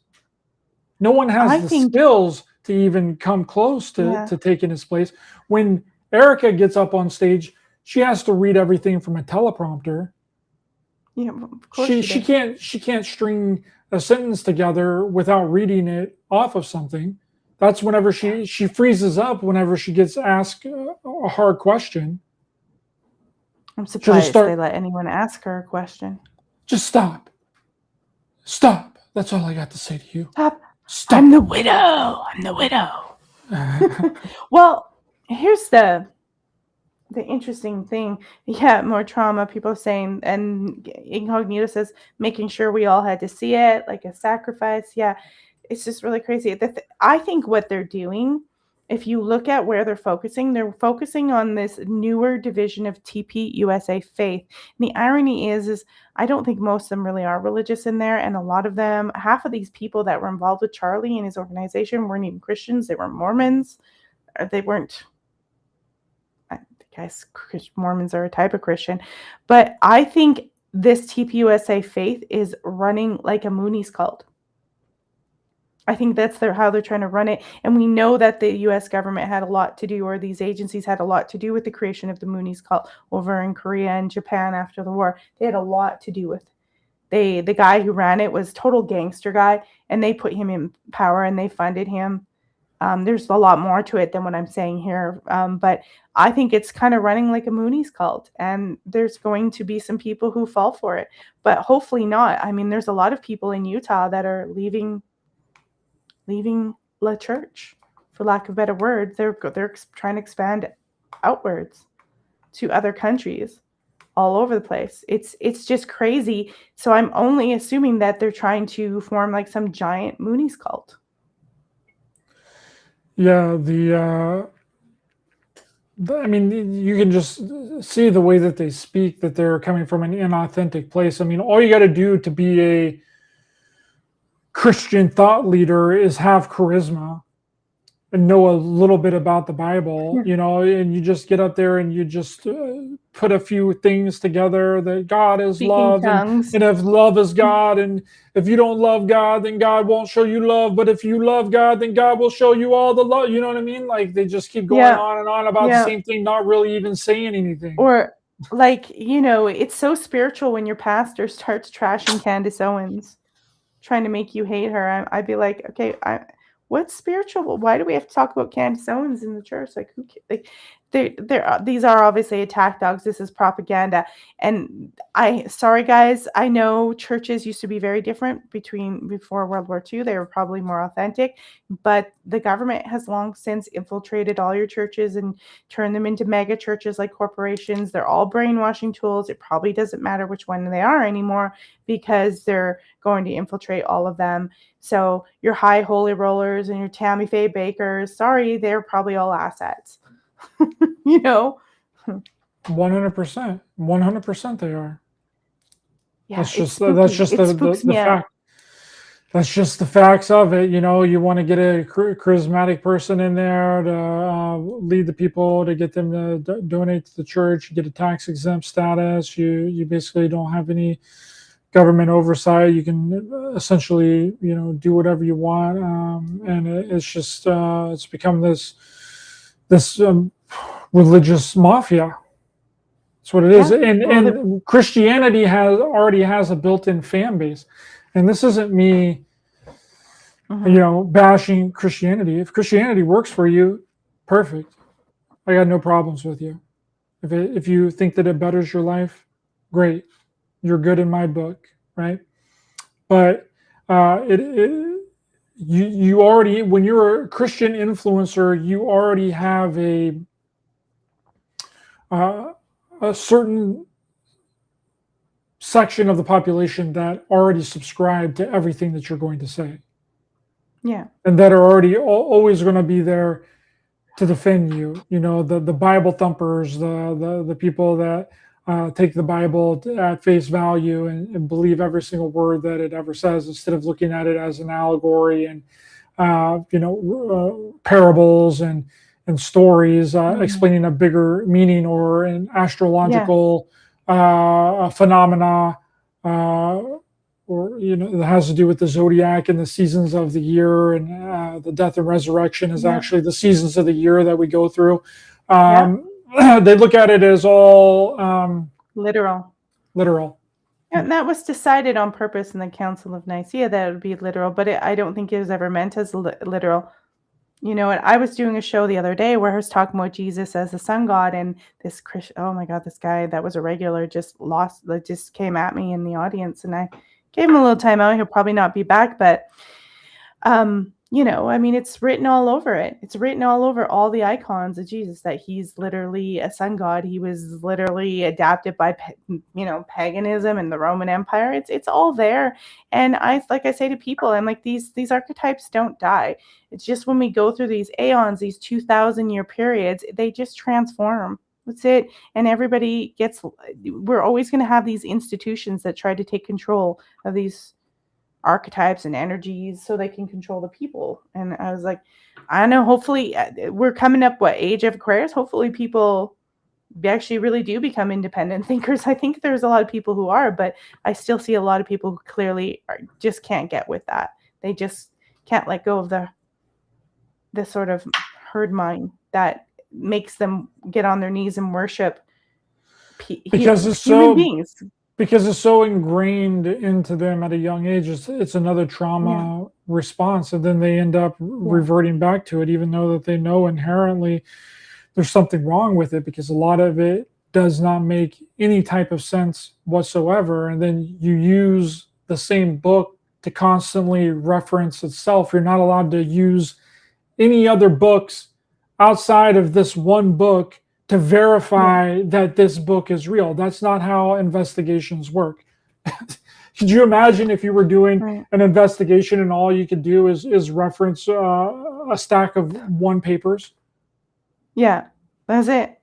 No one has the skills to even come close to taking his place. When Erica gets up on stage, she has to read everything from a teleprompter.
Yeah, of course
she can't string a sentence together without reading it off of something. That's whenever she freezes up whenever she gets asked a hard question.
I'm surprised they let anyone ask her a question.
Just stop. Stop. That's all I got to say to you.
Stop.
Stop.
I'm the widow. Well, here's the interesting thing. Yeah, more trauma, people saying, and Incognito says, making sure we all had to see it, like a sacrifice. Yeah, it's just really crazy. I think what they're doing, if you look at where they're focusing on this newer division of TPUSA faith. And the irony is I don't think most of them really are religious in there. And a lot of them, half of these people that were involved with Charlie and his organization weren't even Christians. They were Mormons. They weren't, I guess Mormons are a type of Christian. But I think this TPUSA faith is running like a Mooney's cult. I think that's how they're trying to run it. And we know that the U.S. government had a lot to do, or these agencies had a lot to do with the creation of the Mooney's cult over in Korea and Japan after the war. They had a lot to do with it. The guy who ran it was total gangster guy, and they put him in power and they funded him. There's a lot more to it than what I'm saying here. But I think it's kind of running like a Mooney's cult, and there's going to be some people who fall for it, but hopefully not. I mean, there's a lot of people in Utah that are leaving La Church, for lack of a better word. They're trying to expand outwards to other countries all over the place. It's just crazy. So I'm only assuming that they're trying to form like some giant Mooney's cult.
Yeah, I mean, you can just see the way that they speak, that they're coming from an inauthentic place. I mean, all you got to do to be a Christian thought leader is have charisma and know a little bit about the Bible, and you just get up there and you just put a few things together that God is love, and if love is God, and if you don't love God, then God won't show you love, but if you love God, then God will show you all the love. You know what I mean? Like, they just keep going on and on about the same thing, not really even saying anything.
Or like, it's so spiritual when your pastor starts trashing Candace Owens, trying to make you hate her. I'd be like, okay, what's spiritual? Why do we have to talk about Candace Owens in the church? Like, who? Like, these are obviously attack dogs. This is propaganda. And sorry guys, I know churches used to be very different before World War II. They were probably more authentic, but the government has long since infiltrated all your churches and turned them into mega churches like corporations. They're all brainwashing tools. It probably doesn't matter which one they are anymore, because they're going to infiltrate all of them. So your high holy rollers and your Tammy Faye Bakers, sorry, they're probably all assets.
100%. 100% they are.
Yeah,
that's just the fact. That's just the facts of it. You want to get a charismatic person in there to lead the people, to get them to donate to the church, get a tax exempt status. You basically don't have any government oversight. You can essentially, do whatever you want. And it's just, it's become this religious mafia. That's what it is. And Christianity already has a built-in fan base. And this isn't me, bashing Christianity. If Christianity works for you, perfect. I got no problems with you. If you think that it betters your life, great. You're good in my book, right? But you already, when you're a Christian influencer, you already have a certain section of the population that already subscribe to everything that you're going to say.
Yeah.
And that are already always going to be there to defend you. The Bible thumpers, the people that take the Bible at face value and believe every single word that it ever says, instead of looking at it as an allegory and parables and and stories
Mhm.
explaining a bigger meaning or an
Yeah.
astrological phenomena, or that has to do with the zodiac and the seasons of the year, and the death and resurrection is
Yeah.
actually the seasons of the year that we go through.
Yeah.
They look at it as all
Literal.
literal.
And that was decided on purpose in the Council of Nicaea that it would be literal, but I don't think it was ever meant as literal. You know, and I was doing a show the other day where I was talking about Jesus as the sun god, and this Christian, oh my God, this guy that was a regular just came at me in the audience, and I gave him a little time out. He'll probably not be back, but I mean, it's written all over it. It's written all over all the icons of Jesus that he's literally a sun god. He was literally adapted by, paganism and the Roman Empire. It's all there. And like I say to people, I'm like, these archetypes don't die. It's just when we go through these aeons, these 2,000-year periods, they just transform. That's it. And we're always going to have these institutions that try to take control of these archetypes and energies so they can control the people. And I was like, I don't know, hopefully we're coming up age of Aquarius. Hopefully people actually really do become independent thinkers. I think there's a lot of people who are, but I still see a lot of people who clearly just can't get with that. They just can't let go of the sort of herd mind that makes them get on their knees and worship human beings.
Because it's so ingrained into them at a young age. It's another trauma response, and then they end up reverting back to it, even though that they know inherently there's something wrong with it, because a lot of it does not make any type of sense whatsoever. And then you use the same book to constantly reference itself. You're not allowed to use any other books outside of this one book to verify that this book is real. That's not how investigations work. Could you imagine if you were doing an investigation and all you could do is reference a stack of one papers?
Yeah, that's it.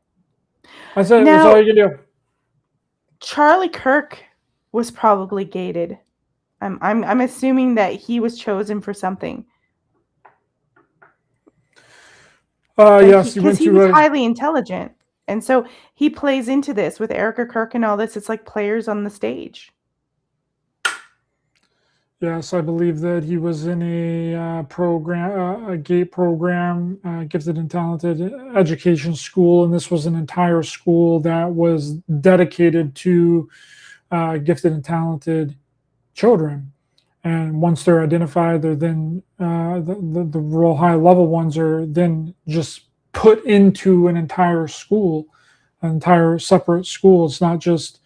That's it.
Now,
that's all you can do.
Charlie Kirk was probably gated. I'm assuming that he was chosen for something.
Yes,
because he was highly intelligent, and so he plays into this with Erica Kirk and all this. It's like players on the stage.
Yes, I believe that he was in a program, a GATE program, gifted and talented education school, and this was an entire school that was dedicated to gifted and talented children. And once they're identified, they're then the real high level ones are then just put into an entire school, an entire separate school. It's not just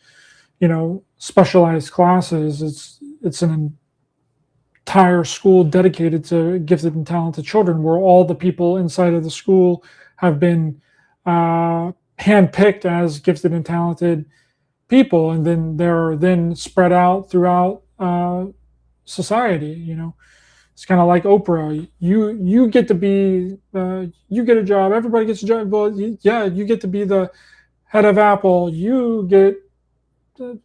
specialized classes. It's an entire school dedicated to gifted and talented children, where all the people inside of the school have been handpicked as gifted and talented people, and then they're then spread out throughout society. It's kind of like Oprah. You get to be you get a job. Everybody gets a job. Well, you get to be the head of Apple. You get to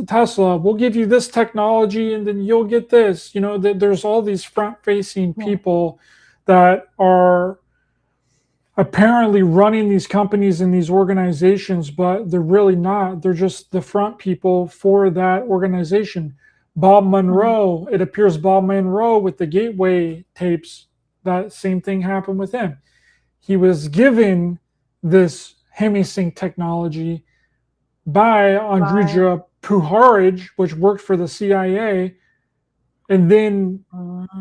Tesla. We'll give you this technology, and then you'll get this. There's all these front-facing people that are apparently running these companies and these organizations, but they're really not. They're just the front people for that organization. Bob Monroe, it appears Bob Monroe with the Gateway tapes, that same thing happened with him. He was given this hemisync technology by Andrija Puharich, which worked for the CIA, and then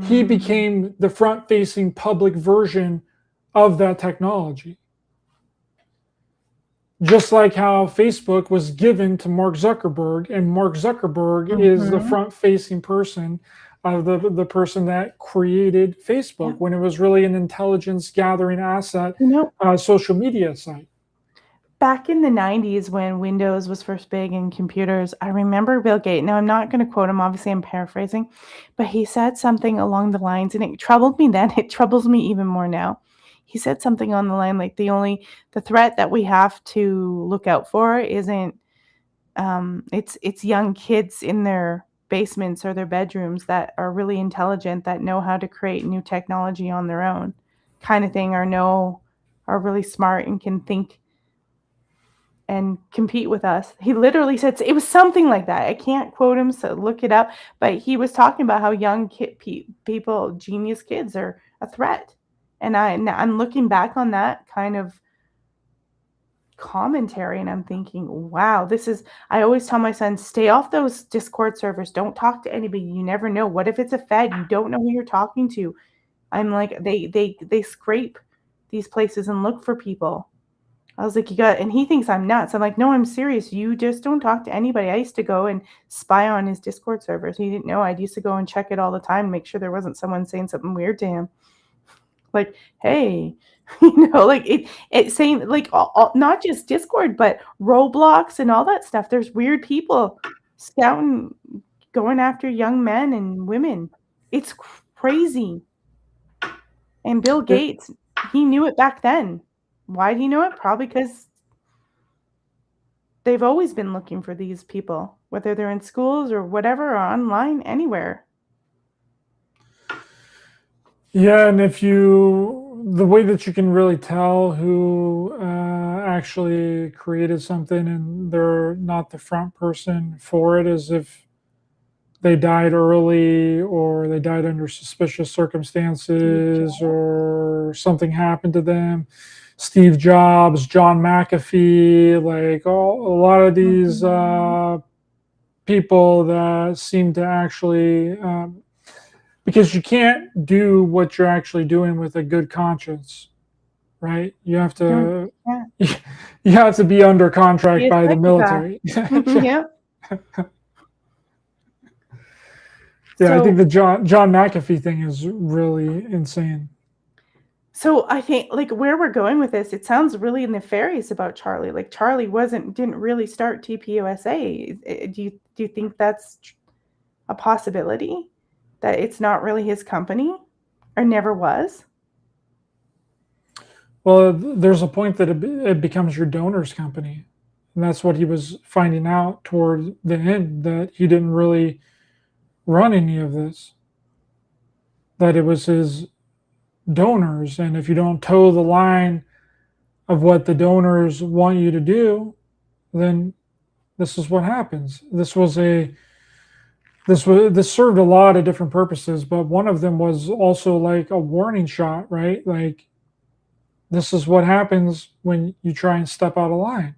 he became the front-facing public version of that technology. Just like how Facebook was given to Mark Zuckerberg, and Mark Zuckerberg is the front-facing person of the person that created Facebook, when it was really an intelligence-gathering asset, social media site.
Back in the 90s, when Windows was first big in computers, I remember Bill Gates. Now, I'm not going to quote him, obviously I'm paraphrasing, but he said something along the lines, and it troubled me then. It troubles me even more now. He said something on the line like the threat that we have to look out for isn't it's young kids in their basements or their bedrooms that are really intelligent, that know how to create new technology on their own, kind of thing, or are really smart and can think and compete with us. He literally said it was something like that. I can't quote him, so look it up. But he was talking about how young people, genius kids, are a threat. And I'm looking back on that kind of commentary, and I'm thinking, wow, this is. I always tell my son, stay off those Discord servers. Don't talk to anybody. You never know. What if it's a Fed? You don't know who you're talking to. I'm like, they scrape these places and look for people. I was like, you got, and he thinks I'm nuts. I'm like, no, I'm serious. You just don't talk to anybody. I used to go and spy on his Discord servers. He didn't know. I used to go and check it all the time, make sure there wasn't someone saying something weird to him. Like, hey, like it saying like not just Discord, but Roblox and all that stuff. There's weird people scouting, going after young men and women. It's crazy. And Bill Gates, he knew it back then. Why do you know it? Probably because they've always been looking for these people, whether they're in schools or whatever, or online, anywhere.
Yeah, and the way that you can really tell who actually created something and they're not the front person for it is if they died early or they died under suspicious circumstances or something happened to them. Steve Jobs, John McAfee, like a lot of these people that seem to actually, because you can't do what you're actually doing with a good conscience, right? You have to, you have to be under contract by the military.
Yeah.
Yeah, I think the John McAfee thing is really insane.
So I think like where we're going with this, it sounds really nefarious about Charlie. Like Charlie didn't really start TPUSA. Do you think that's a possibility? That it's not really his company or never was?
Well, there's a point that it becomes your donor's company. And that's what he was finding out toward the end, that he didn't really run any of this. That it was his donors. And if you don't toe the line of what the donors want you to do, then this is what happens. This served a lot of different purposes, but one of them was also like a warning shot, right? Like, this is what happens when you try and step out of line.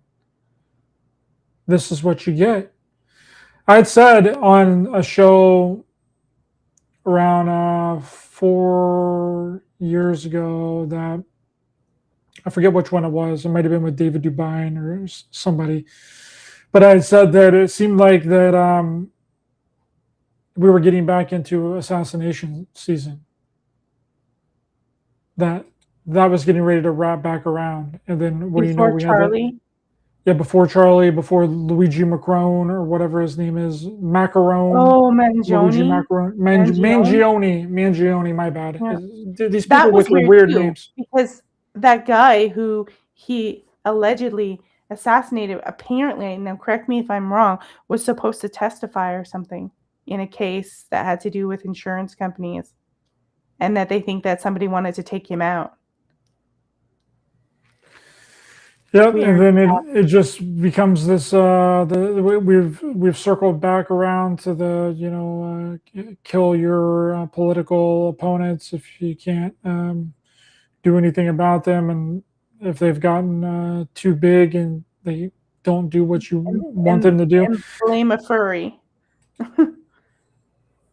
This is what you get. I had said on a show around 4 years ago that, I forget which one it was. It might have been with David Dubine or somebody. But I had said that it seemed like that we were getting back into assassination season. That was getting ready to wrap back around. And then what do you know? We
Charlie?
Before Charlie, before Luigi Macron or whatever his name is, Macaron.
Oh, Mangione.
Mangione, my bad.
Yeah.
These people with weird names.
Because that guy who he allegedly assassinated, apparently, and now correct me if I'm wrong, was supposed to testify or something in a case that had to do with insurance companies, and that they think that somebody wanted to take him out.
Yep, and then it just becomes this. We've circled back around to the kill your political opponents if you can't do anything about them, and if they've gotten too big and they don't do what you want them to do.
And blame a furry.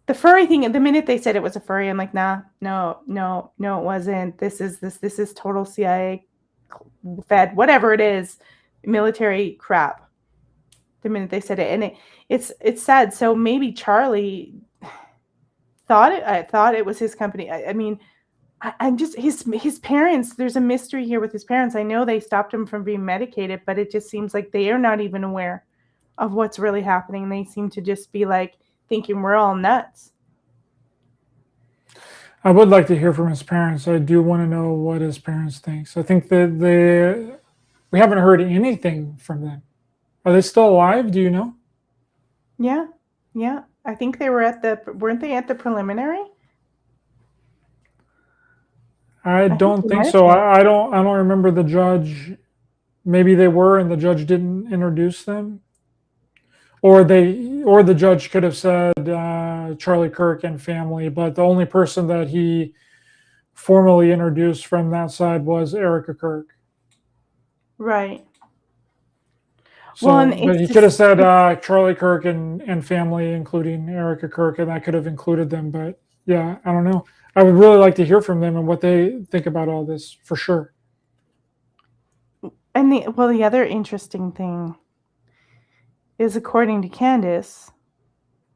The furry thing. The minute they said it was a furry, I'm like, nah, no, it wasn't. This is total CIA. Fed, whatever it is, military crap. The minute they said it, and it's sad. So maybe Charlie thought it was his company. I mean, I'm just his parents. There's a mystery here with his parents. I know they stopped him from being medicated, but it just seems like they are not even aware of what's really happening. They seem to just be like thinking we're all nuts.
I would like to hear from his parents. I do want to know what his parents think. So I think that we haven't heard anything from them. Are they still alive? Do you know?
Yeah. I think they were weren't they at the preliminary?
I
I think
don't
they
think
might have
so.
changed.
I don't remember the judge. Maybe they were, and the judge didn't introduce them, or the judge could have said Charlie Kirk and family, but the only person that he formally introduced from that side was Erica Kirk.
Right. Well, and
So, but
it's
he could have
just
said Charlie Kirk and family, including Erica Kirk, and that could have included them. But yeah, I don't know. I would really like to hear from them and what they think about all this for sure.
and the other interesting thing is, according to Candace,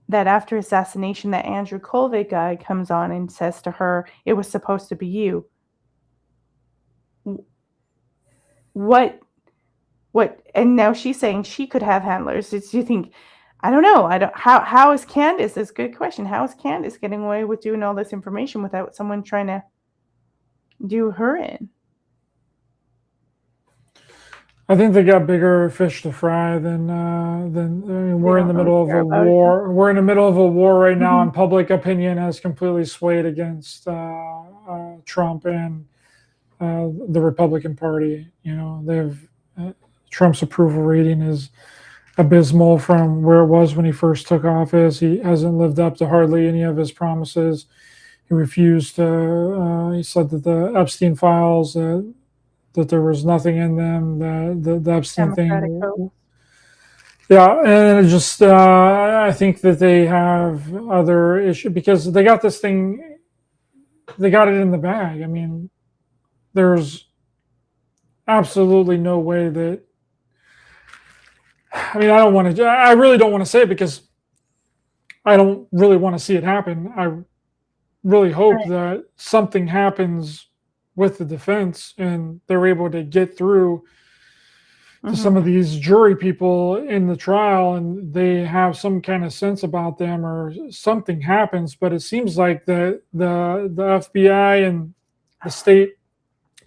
that after assassination, that Andrew Colvig guy comes on and says to her, "It was supposed to be you." What and now she's saying she could have handlers. Do you think, I don't know. I don't how is Candace, that's a good question. How is Candace getting away with doing all this information without someone trying to do her in?
I think they got bigger fish to fry than I mean, we're in
don't
the
really
middle of
care
a
about it.
war. We're in the middle of a war right now,
Mhm.
and public opinion has completely swayed against Trump and the Republican Party. You know, they've Trump's approval rating is abysmal from where it was when he first took office. He hasn't lived up to hardly any of his promises. He refused to. He said that the Epstein files, that there was nothing in them. The Epstein
Democratic hope.
thing. Yeah, and it just I think that they have other issues because they got this thing. They got it in the bag. I mean, there's absolutely no way that. I mean, I don't want to. I really don't want to say it because I don't really want to see it happen. I really hope
Right.
that something happens with the defense and they're able to get through to some
Mhm.
of these jury people in the trial and they have some kind of sense about them or something happens. But it seems like the FBI and the state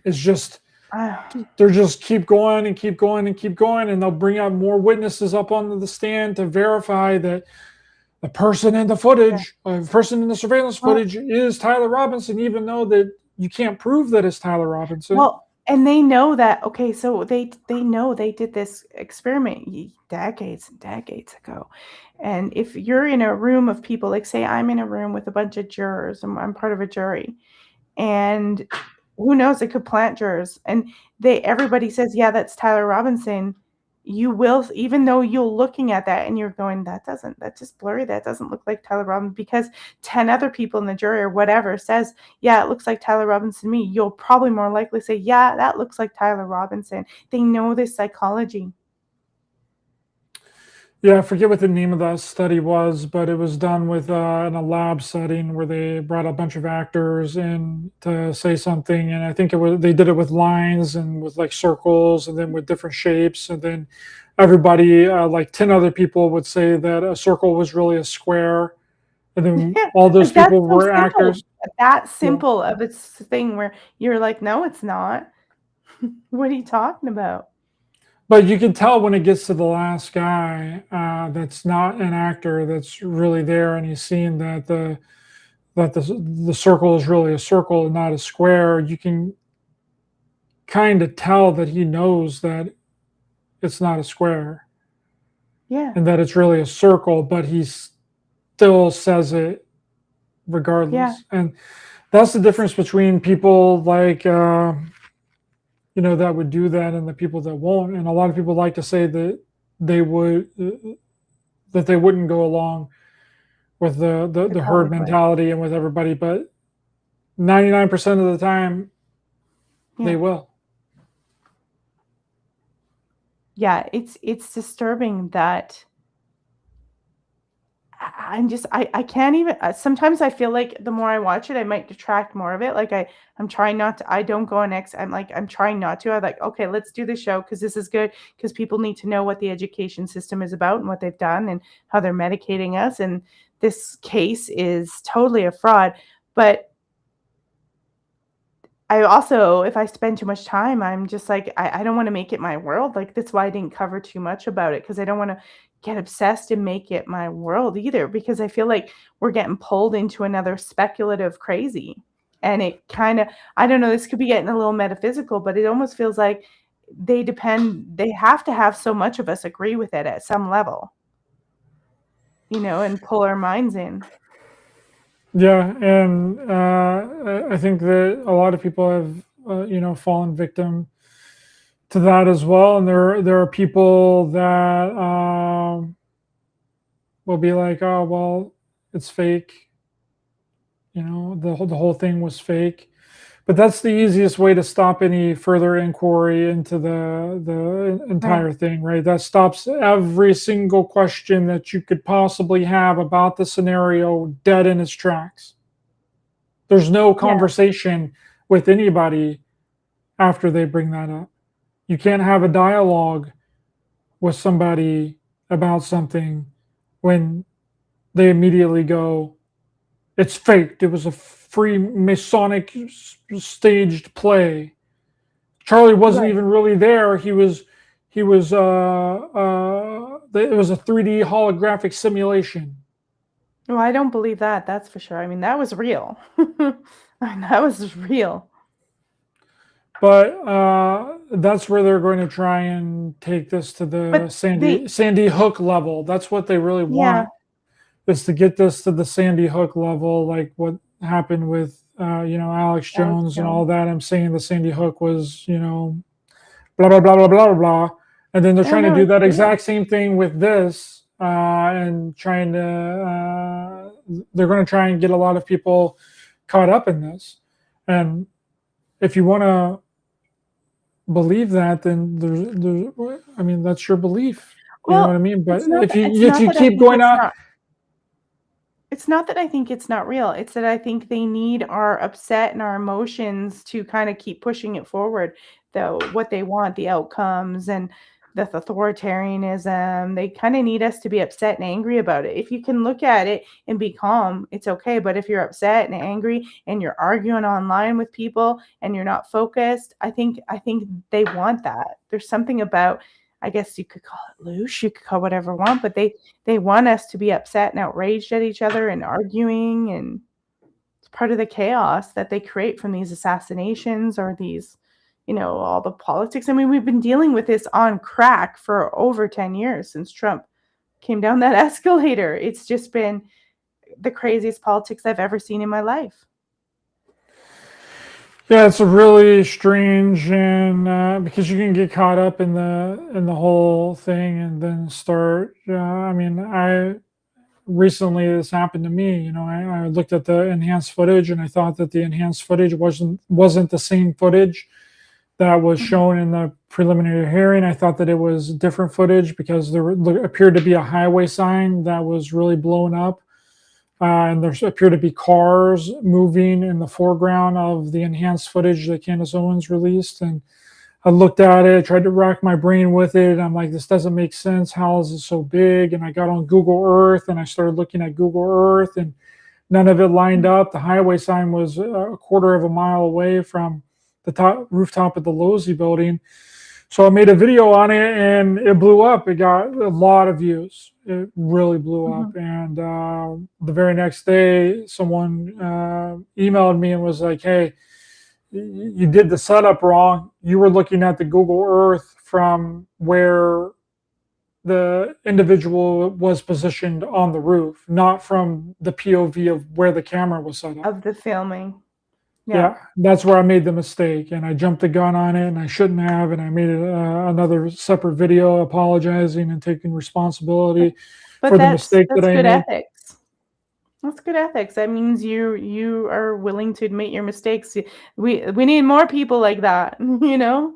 is just
Ah,
they're just keep going and keep going and keep going, and they'll bring out more witnesses up onto the stand to verify that the person in the
yeah.
footage, person in the surveillance
Well,
footage is Tyler Robinson, even though that you can't prove that it's Tyler Robinson.
and they know that, okay, so they know they did this experiment decades and decades ago. And if you're in a room of people, like say I'm in a room with a bunch of jurors, and I'm part of a jury, and who knows, it could plant jurors, and everybody says, "Yeah, that's Tyler Robinson." You will, even though you're looking at that and you're going, that's just blurry, that doesn't look like Tyler Robinson, because 10 other people in the jury or whatever says, "Yeah, it looks like Tyler Robinson to me." You'll probably more likely say, "Yeah, that looks like Tyler Robinson." They know this psychology.
Yeah, I forget what the name of that study was, but it was done with in a lab setting where they brought a bunch of actors in to say something, and I think it was they did it with lines and with like circles, and then with different shapes, and then everybody, like 10 other people, would say that a circle was really a square, and then
Yeah,
all those
like, that's
people
so
were
simple.
actors.
That
Yeah.
simple of a thing where you're like, "No, it's not." What are you talking about?
But you can tell when it gets to the last guy that's not an actor that's really there, and he's seeing that the circle is really a circle and not a square. You can kind of tell that he knows that it's not a square
Yeah,
and that it's really a circle, but he still says it
yeah.
regardless. And that's the difference between people like that would do that and the people that won't. And a lot of people like to say that they would that they wouldn't go along with the herd
Probably would.
mentality and with everybody, but 99% of the time they
Yeah.
will.
Yeah, it's disturbing that I can't even, sometimes I feel like the more I watch it, I might detract more of it. Like I'm trying not to, I don't go on X. I'm trying not to. I'm like, okay, let's do the show because this is good, because people need to know what the education system is about and what they've done and how they're medicating us. And this case is totally a fraud. But I also, if I spend too much time, I'm just like, I don't want to make it my world. Like, that's why I didn't cover too much about it, because I don't want to get obsessed and make it my world either, because I feel like we're getting pulled into another speculative crazy. And it kind of, I don't know, this could be getting a little metaphysical, but it almost feels like they have to have so much of us agree with it at some level, and pull our minds in.
Yeah, and I think that a lot of people have, fallen victim to that as well. And there are people that will be like, oh well, it's fake. The whole thing was fake. But that's the easiest way to stop any further inquiry into the
Right.
entire thing, right? That stops every single question that you could possibly have about the scenario dead in its tracks. There's no
Yeah.
conversation with anybody after they bring that up. You can't have a dialogue with somebody about something when they immediately go, it's faked. It was a free Masonic staged play. Charlie wasn't
Right.
even really there. It was a 3D holographic simulation.
Well, I don't believe that. That's for sure. I mean, that was real. That was real.
But that's where they're going to try and take this to the
But
Sandy Hook level. That's what they really
yeah,
want, is to get this to the Sandy Hook level, like what happened with Alex
Alex
Jones and all
Jones.
that. I'm saying the Sandy Hook was blah blah blah blah blah blah, and then they're
Oh
trying to
no,
do
it's
that
real.
exact same thing with this, and they're going to try and get a lot of people caught up in this. And if you want to believe that, then I mean, that's your belief. You know what I
Well,
mean? But
it's not
if
that it's
if
not
you
that I
keep
think
going
it's
on,
not it's not that I think it's not real. It's that I think they need our upset and our emotions to kind of keep pushing it forward, though what they want, the outcomes and the authoritarianism, they kind of need us to be upset and angry about it. If you can look at it and be calm, it's okay. But if you're upset and angry and you're arguing online with people and you're not focused, I think they want that. There's something about, I guess you could call it loose, you could call whatever you want, but they want us to be upset and outraged at each other and arguing, and it's part of the chaos that they create from these assassinations or these, all the politics. I mean, we've been dealing with this on crack for over 10 years since Trump came down that escalator. It's just been the craziest politics I've ever seen in my life.
yeah, it's a really strange, and because you can get caught up in the whole thing and then start. I mean, I recently this happened to me. I looked at the enhanced footage and I thought that the enhanced footage wasn't the same footage that was
Mhm.
shown in the preliminary hearing. I thought that it was different footage because appeared to be a highway sign that was really blown up. And there appear to be cars moving in the foreground of the enhanced footage that Candace Owens released. And I looked at it, tried to rack my brain with it. I'm like, this doesn't make sense. How is it so big? And I got on Google Earth and I started looking at Google Earth, and none of it lined up. The highway sign was a quarter of a mile away from the top rooftop of the Losey building. So I made a video on it and it blew up. It got a lot of views. It really blew up.
Mhm.
And the very next day, someone emailed me and was like, hey, you did the setup wrong. You were looking at the Google Earth from where the individual was positioned on the roof, not from the POV of where the camera was set up.
Of the filming. Yeah.
Yeah, that's where I made the mistake, and I jumped the gun on it, and I shouldn't have, and I made it, another separate video apologizing and taking responsibility
But
for the mistake that
that's
I
good
made.
ethics. That's good ethics. That means you are willing to admit your mistakes. We need more people like that, you know?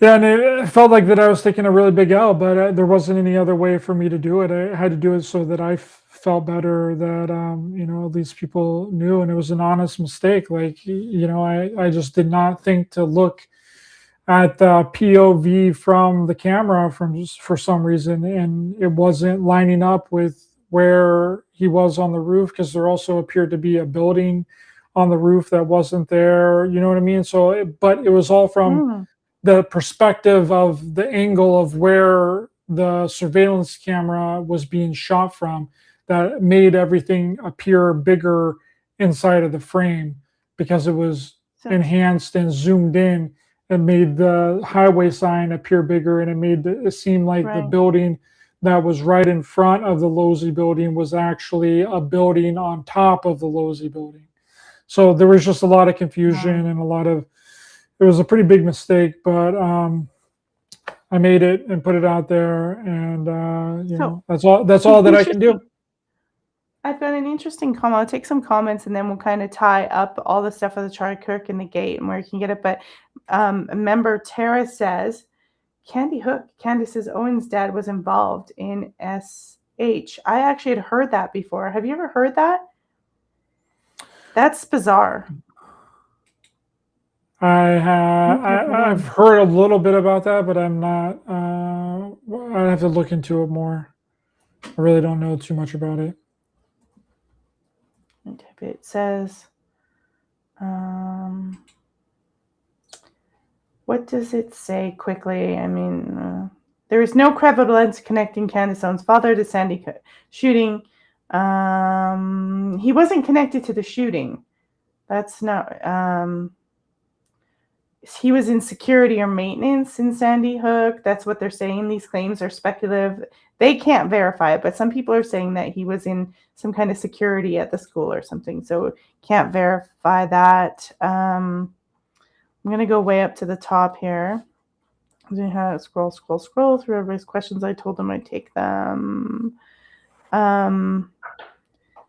Yeah, and it felt like that I was taking a really big L, but there wasn't any other way for me to do it. I had to do it so that I felt better, that at least people knew, and it was an honest mistake. Like, I just did not think to look at the POV from the camera for some reason, and it wasn't lining up with where he was on the roof, because there also appeared to be a building on the roof that wasn't there. You know what I mean? So, but it was all from
Mm,
the perspective of the angle of where the surveillance camera was being shot from, that made everything appear bigger inside of the frame because it was
So-
enhanced and zoomed in and made the highway sign appear bigger, and it made it seem like the
Right.
building that was right in front of the Losey building was actually a building on top of the Losey building. So there was just a lot of confusion and it was a pretty big mistake, but I made it and put it out there, and that's all that I can do.
I've got an interesting comment. I'll take some comments and then we'll kind of tie up all the stuff with the Charlie Kirk and the gate and where you can get it. But member Tara says, Candace's Owen's dad was involved in SH. I actually had heard that before. Have you ever heard that? That's bizarre.
I've heard a little bit about that, but I'm not. I have to look into it more. I really don't know too much about it.
It says, what does it say quickly? I mean, there is no credible evidence connecting Candace Owen's father to Sandy shooting. He wasn't connected to the shooting. That's not. He was in security or maintenance in Sandy Hook. That's what they're saying. These claims are speculative. They can't verify it, but some people are saying that he was in some kind of security at the school or something. So can't verify that. I'm going to go way up to the top here. I'm going to scroll through everybody's questions. I told them I'd take them.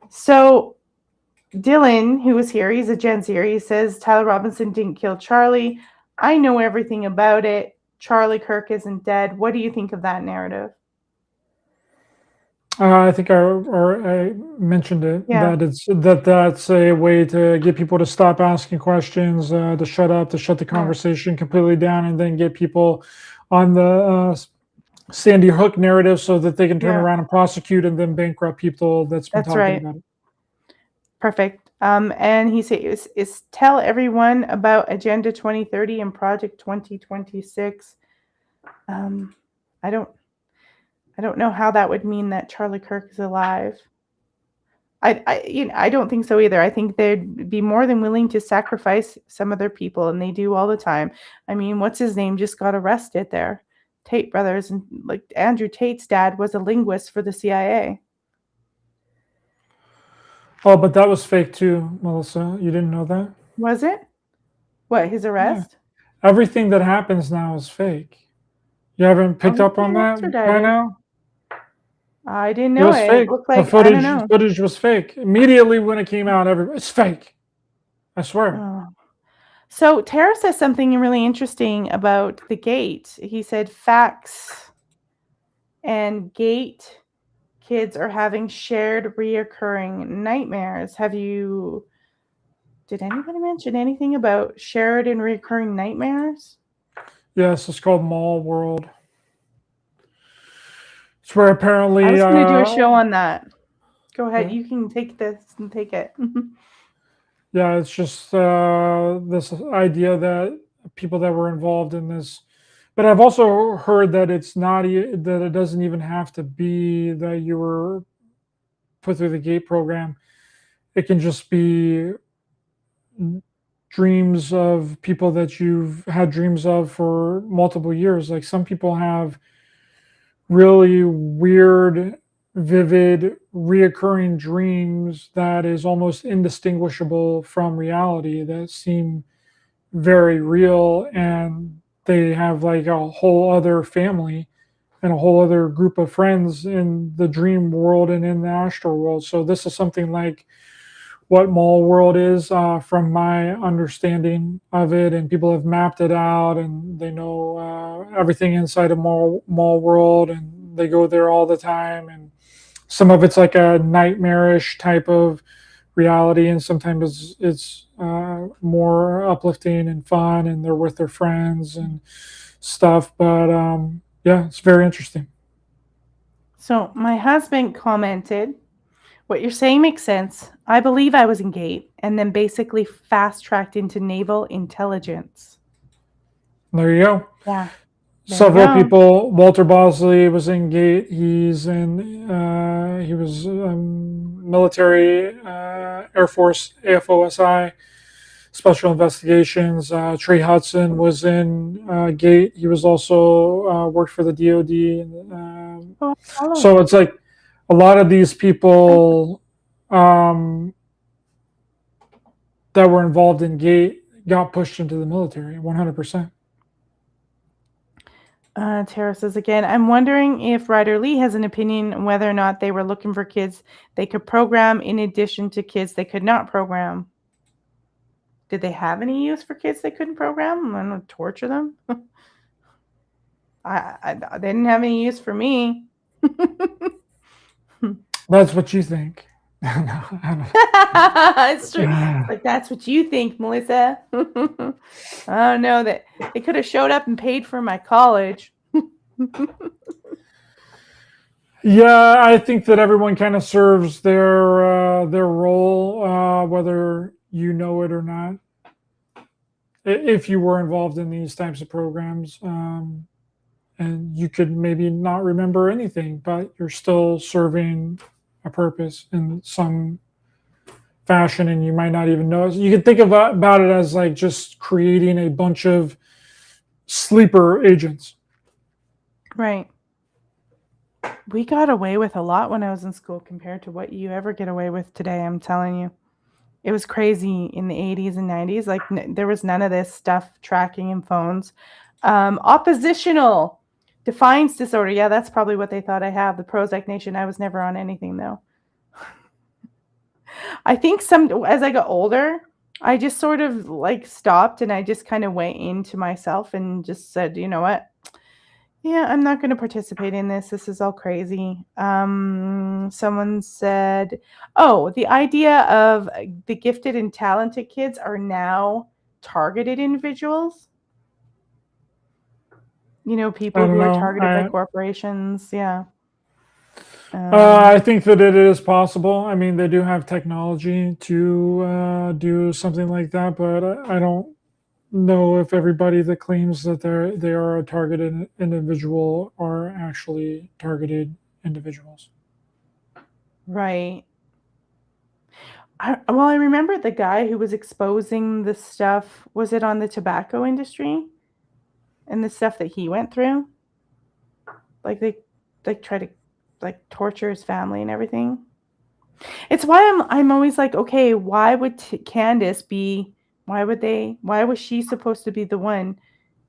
So Dylan, who was here, he's a Gen Zer. He says Tyler Robinson didn't kill Charlie. I know everything about it. Charlie Kirk isn't dead. What do you think of that narrative?
I think I mentioned it.
Yeah.
That's a way to get people to stop asking questions, to shut up, to shut the conversation completely down, and then get people on the Sandy Hook narrative so that they can turn around and prosecute and then bankrupt people that's been talking about it.
Perfect. And he says, is tell everyone about Agenda 2030 and Project 2026. I don't know how that would mean that Charlie Kirk is alive. I don't think so either. I think they'd be more than willing to sacrifice some of their people, and they do all the time. I mean, what's his name just got arrested there? Tate brothers, and like Andrew Tate's dad was a linguist for the CIA.
Oh, but that was fake too, Melissa. You didn't know that?
Was it? What, his arrest?
Yeah. Everything that happens now is fake. You haven't picked up on that by now?
I didn't know it.
Fake.
It looked like,
The footage was fake. Immediately when it came out, it's fake. I swear.
Oh. So Tara says something really interesting about the gate. He said facts and gate kids are having shared reoccurring nightmares. Did anybody mention anything about shared and reoccurring nightmares?
Yes, it's called Mall World. It's where apparently
I was going to do a show on that. Go ahead. Yeah. You can take this and take it.
Yeah, it's just this idea that people that were involved in this. But I've also heard that it's not that it doesn't even have to be that you were put through the gate program. It can just be dreams of people that you've had dreams of for multiple years. Like some people have really weird, vivid, reoccurring dreams that is almost indistinguishable from reality, that seem very real, and they have like a whole other family and a whole other group of friends in the dream world and in the astral world. So this is something like what Mall World is, from my understanding of it, and people have mapped it out and they know everything inside of Mall World, and they go there all the time, and some of it's like a nightmarish type of reality, and sometimes it's more uplifting and fun, and they're with their friends and stuff. But yeah, it's very interesting.
So my husband commented, what you're saying makes sense. I believe I was in gate and then basically fast-tracked into naval intelligence.
There you go.
Yeah.
Several people. Walter Bosley was in gate. He was military, Air Force, AFOSI, Special Investigations. Trey Hudson was in GATE. He was also worked for the DoD. So it's like a lot of these people that were involved in GATE got pushed into the military, 100%.
Tara says again, I'm wondering if Ryder Lee has an opinion on whether or not they were looking for kids they could program in addition to kids they could not program. Did they have any use for kids they couldn't program? I don't know, torture them? They didn't have any use for me.
That's what you think.
It's true. Like, that's what you think, Melissa. I don't know that they could have showed up and paid for my college.
Yeah, I think that everyone kind of serves their role, whether you know it or not. If you were involved in these types of programs, and you could maybe not remember anything, but you're still serving a purpose in some fashion, and you might not even know it. You can think about it as like just creating a bunch of sleeper agents.
Right. We got away with a lot when I was in school compared to what you ever get away with today, I'm telling you. It was crazy in the 80s and 90s. Like, there was none of this stuff, tracking and phones. Oppositional defiance disorder. Yeah, that's probably what they thought I have. The Prozac Nation. I was never on anything, though. I think as I got older, I just sort of like stopped, and I just kind of went into myself and just said, you know what? Yeah, I'm not going to participate in this. This is all crazy. Someone said, oh, the idea of the gifted and talented kids are now targeted individuals. You know, people who are targeted by corporations. Yeah.
I think that it is possible. I mean, they do have technology to do something like that, but I don't know if everybody that claims that they are a targeted individual are actually targeted individuals.
Right. I remember the guy who was exposing the stuff. Was it on the tobacco industry and the stuff that he went through? Like, they try to like torture his family and everything. It's why I'm always like, okay, why would Candace be? Why was she supposed to be the one?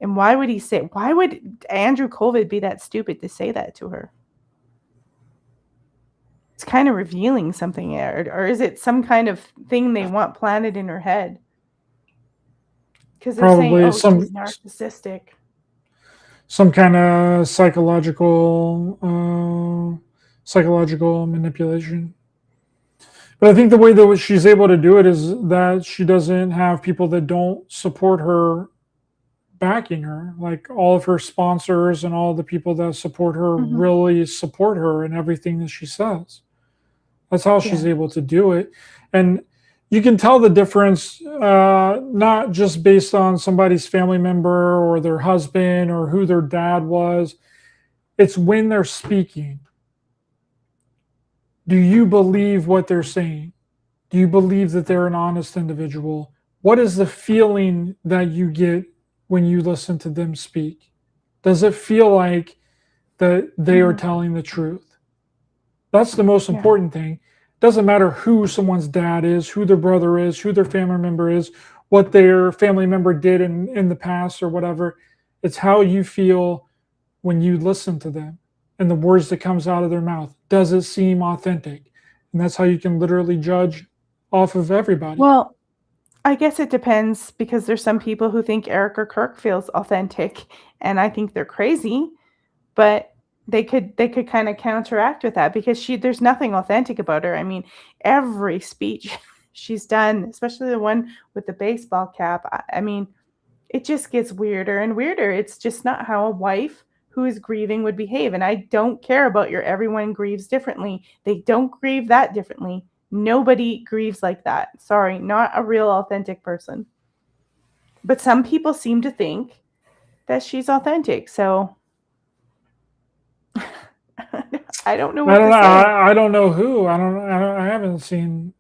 And why would Andrew Colvin be that stupid to say that to her? It's kind of revealing something, or is it some kind of thing they want planted in her head? Because they're saying, oh, she's narcissistic.
Some kind of psychological manipulation. But I think the way that she's able to do it is that she doesn't have people that don't support her backing her. Like, all of her sponsors and all the people that support her really support her in everything that she says. That's how she's able to do it. And you can tell the difference, not just based on somebody's family member or their husband or who their dad was. It's when they're speaking. Do you believe what they're saying? Do you believe that they're an honest individual? What is the feeling that you get when you listen to them speak? Does it feel like that they are telling the truth? That's the most important thing. Doesn't matter who someone's dad is, who their brother is, who their family member is, what their family member did in the past or whatever. It's how you feel when you listen to them and the words that comes out of their mouth. Does it seem authentic? And that's how you can literally judge off of everybody.
Well, I guess it depends, because there's some people who think Erica Kirk feels authentic, and I think they're crazy, but they could kind of counteract with that, because there's nothing authentic about her. I mean, every speech she's done, especially the one with the baseball cap, I mean, it just gets weirder and weirder. It's just not how a wife who is grieving would behave. And I don't care about everyone grieves differently. They don't grieve that differently. Nobody grieves like that. Sorry, not a real authentic person. But some people seem to think that she's authentic. So I don't know
I
what
don't
to
know.
say.
I don't know who. I haven't seen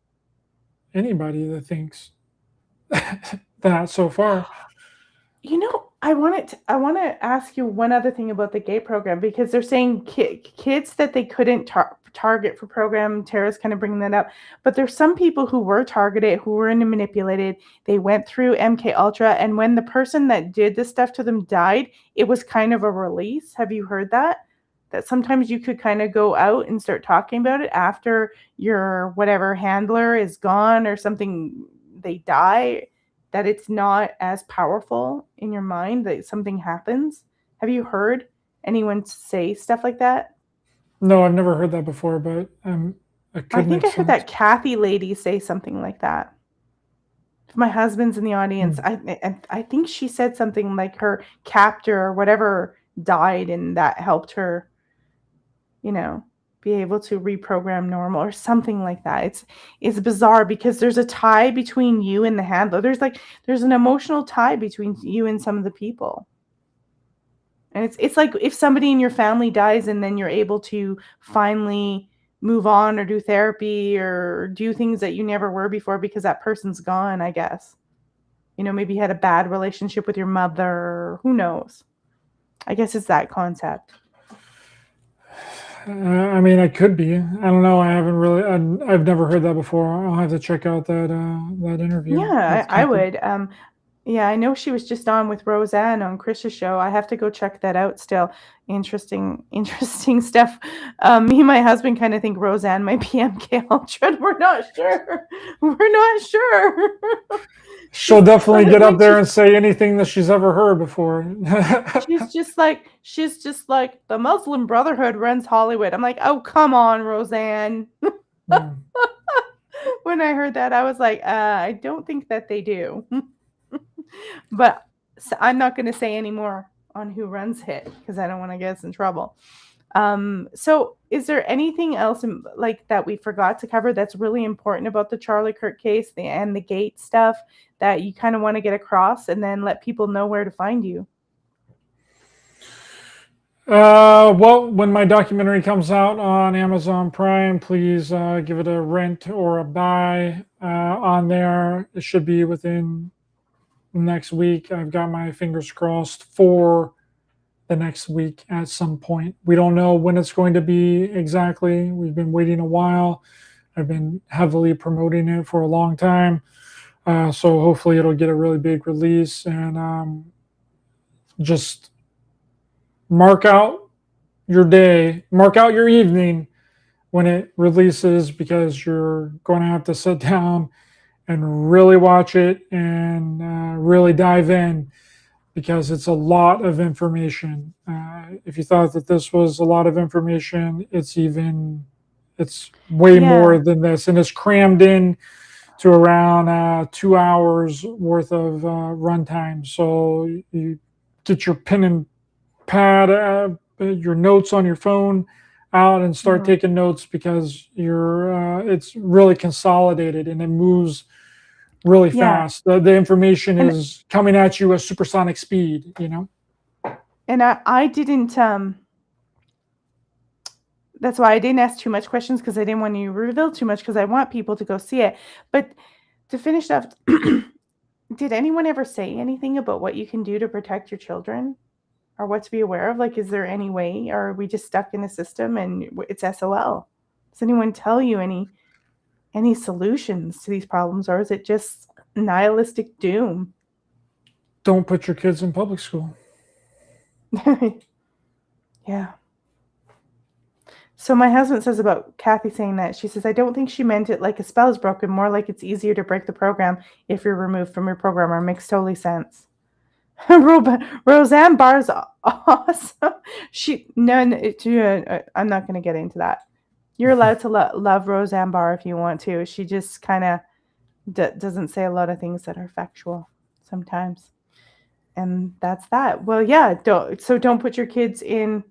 anybody that thinks that so far.
I want to ask you one other thing about the gay program, because they're saying kids that they couldn't target for program. Tara's kind of bringing that up, but there's some people who were targeted, who were manipulated. They went through MK Ultra, and when the person that did this stuff to them died, it was kind of a release. Have you heard that? That sometimes you could kind of go out and start talking about it after your whatever handler is gone or something, they die, that it's not as powerful in your mind that something happens. Have you heard anyone say stuff like that?
No, I've never heard that before, but it
I
could
think
make
I heard
sense.
that Kathy lady say something like that. If my husband's in the audience, I think she said something like her captor or whatever died, and that helped her, be able to reprogram normal or something like that. It's bizarre because there's a tie between you and the handler. There's an emotional tie between you and some of the people. And it's like if somebody in your family dies and then you're able to finally move on or do therapy or do things that you never were before because that person's gone, I guess. Maybe you had a bad relationship with your mother, who knows? I guess it's that concept.
I mean, it could be. I don't know. I haven't really. I've never heard that before. I'll have to check out that interview.
Yeah, I would. Yeah, I know she was just on with Roseanne on Chris's show. I have to go check that out still. Interesting stuff. Me and my husband kind of think Roseanne might be MK Ultra. We're not sure.
She'll definitely get up there and say anything that she's ever heard before.
she's just like the Muslim Brotherhood runs Hollywood. I'm like, oh, come on, Roseanne.
Yeah.
When I heard that, I was like, I don't think that they do. But I'm not going to say any more on who runs it because I don't want to get us in trouble. So is there anything else like that we forgot to cover that's really important about the Charlie Kirk case and the gate stuff that you kind of want to get across, and then let people know where to find you?
Well, when my documentary comes out on Amazon Prime, please give it a rent or a buy on there. It should be within next week. I've got my fingers crossed for the next week at some point. We don't know when it's going to be exactly. We've been waiting a while. I've been heavily promoting it for a long time. So hopefully it'll get a really big release, and just mark out your day, mark out your evening when it releases, because you're going to have to sit down and really watch it and really dive in, because it's a lot of information. If you thought that this was a lot of information, it's way more than this, and it's crammed in to around 2 hours worth of runtime. So you get your pen and pad, your notes on your phone out, and start taking notes, because it's really consolidated and it moves really fast. The information is coming at you at supersonic speed,
And I didn't that's why I didn't ask too much questions, because I didn't want you to reveal too much, because I want people to go see it. But to finish up, did anyone ever say anything about what you can do to protect your children, or what to be aware of? Like, is there any way, or are we just stuck in a system and it's SOL? Does anyone tell you any solutions to these problems, or is it just nihilistic doom?
Don't put your kids in public school.
Yeah. So my husband says about Kathy saying that, she says, I don't think she meant it like a spell is broken, more like it's easier to break the program if you're removed from your programmer. Makes totally sense. Roseanne Barr's awesome. I'm not going to get into that. You're allowed to love Roseanne Barr if you want to. She just kind of doesn't say a lot of things that are factual sometimes. And that's that. Well, yeah, don't put your kids in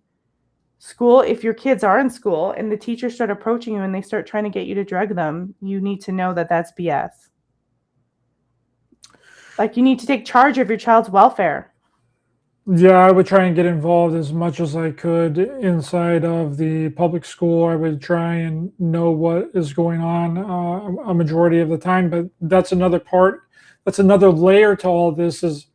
school. If your kids are in school and the teachers start approaching you and they start trying to get you to drug them, you need to know that that's BS. Like, you need to take charge of your child's welfare.
Yeah, I would try and get involved as much as I could inside of the public school. I would try and know what is going on a majority of the time. But that's another part. That's another layer to all this is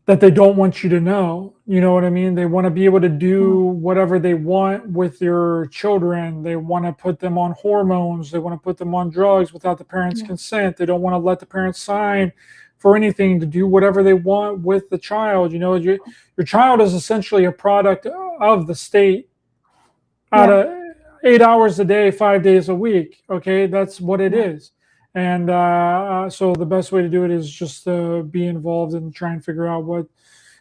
that they don't want you to know. You know what I mean? They want to be able to do whatever they want with your children. They want to put them on hormones. They want to put them on drugs without the parents' consent. They don't want to let the parents sign for anything to do whatever they want with the child. You know, your child is essentially a product of the state out of 8 hours a day, 5 days a week. Okay, that's what it is. And so the best way to do it is just be involved and try and figure out what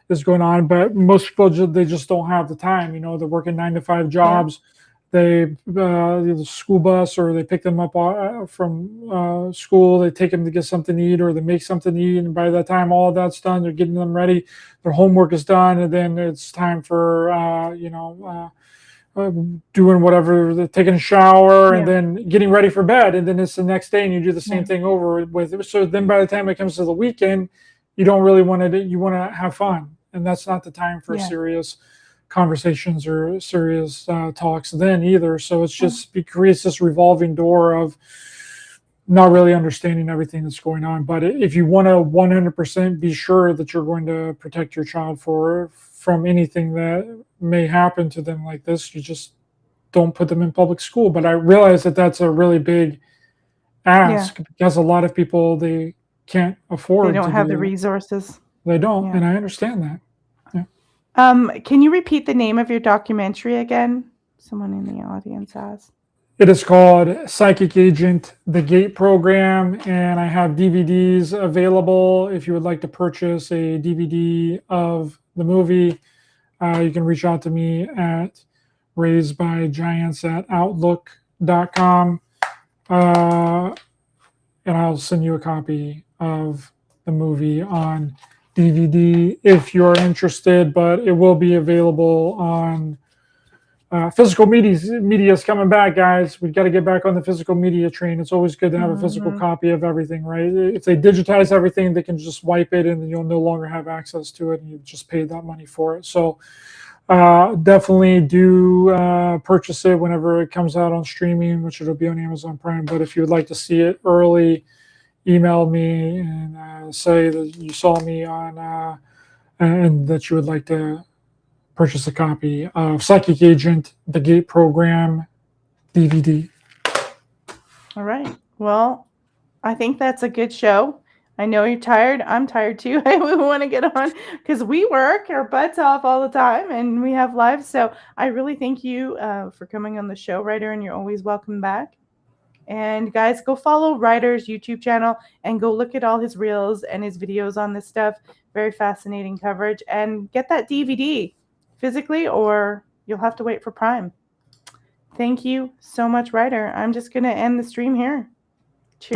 is going on. But most people they just don't have the time. You know, they're working 9 to 5 jobs. They the school bus, or they pick them up from school. They take them to get something to eat, or they make something to eat. And by the time all that's done, they're getting them ready. Their homework is done, and then it's time for doing whatever, taking a shower, and then getting ready for bed, and then it's the next day, and you do the same thing over with it. So then, by the time it comes to the weekend, you don't really want to. You want to have fun, and that's not the time for serious conversations or serious talks then either. So it's just it creates this revolving door of not really understanding everything that's going on. But if you want to 100% be sure that you're going to protect your child from anything that may happen to them like this, you just don't put them in public school. But I realize that that's a really big ask because a lot of people, they can't afford.
They don't have the resources.
They don't, and I understand that.
Can you repeat the name of your documentary again? Someone in the audience asked.
It is called Psychic Agent, the GATE program, and I have DVDs available. If you would like to purchase a DVD of the movie, you can reach out to me at raisedbygiants@outlook.com, and I'll send you a copy of the movie on DVD if you're interested, but it will be available on physical media is coming back, guys. We've got to get back on the physical media train. It's always good to have a physical copy of everything, right? If they digitize everything, they can just wipe it and then you'll no longer have access to it, and you've just paid that money for it. So definitely do purchase it whenever it comes out on streaming, which it'll be on Amazon Prime. But if you would like to see it early, email me and say that you saw me on and that you would like to purchase a copy of Psychic Agent, the GATE program DVD.
All right. Well, I think that's a good show. I know you're tired. I'm tired too. I want to get on because we work our butts off all the time and we have lives. So I really thank you for coming on the show, Ryder, and you're always welcome back. And guys, go follow Ryder's YouTube channel and go look at all his reels and his videos on this stuff. Very fascinating coverage. And get that DVD physically, or you'll have to wait for Prime. Thank you so much, Ryder. I'm just going to end the stream here. Cheers.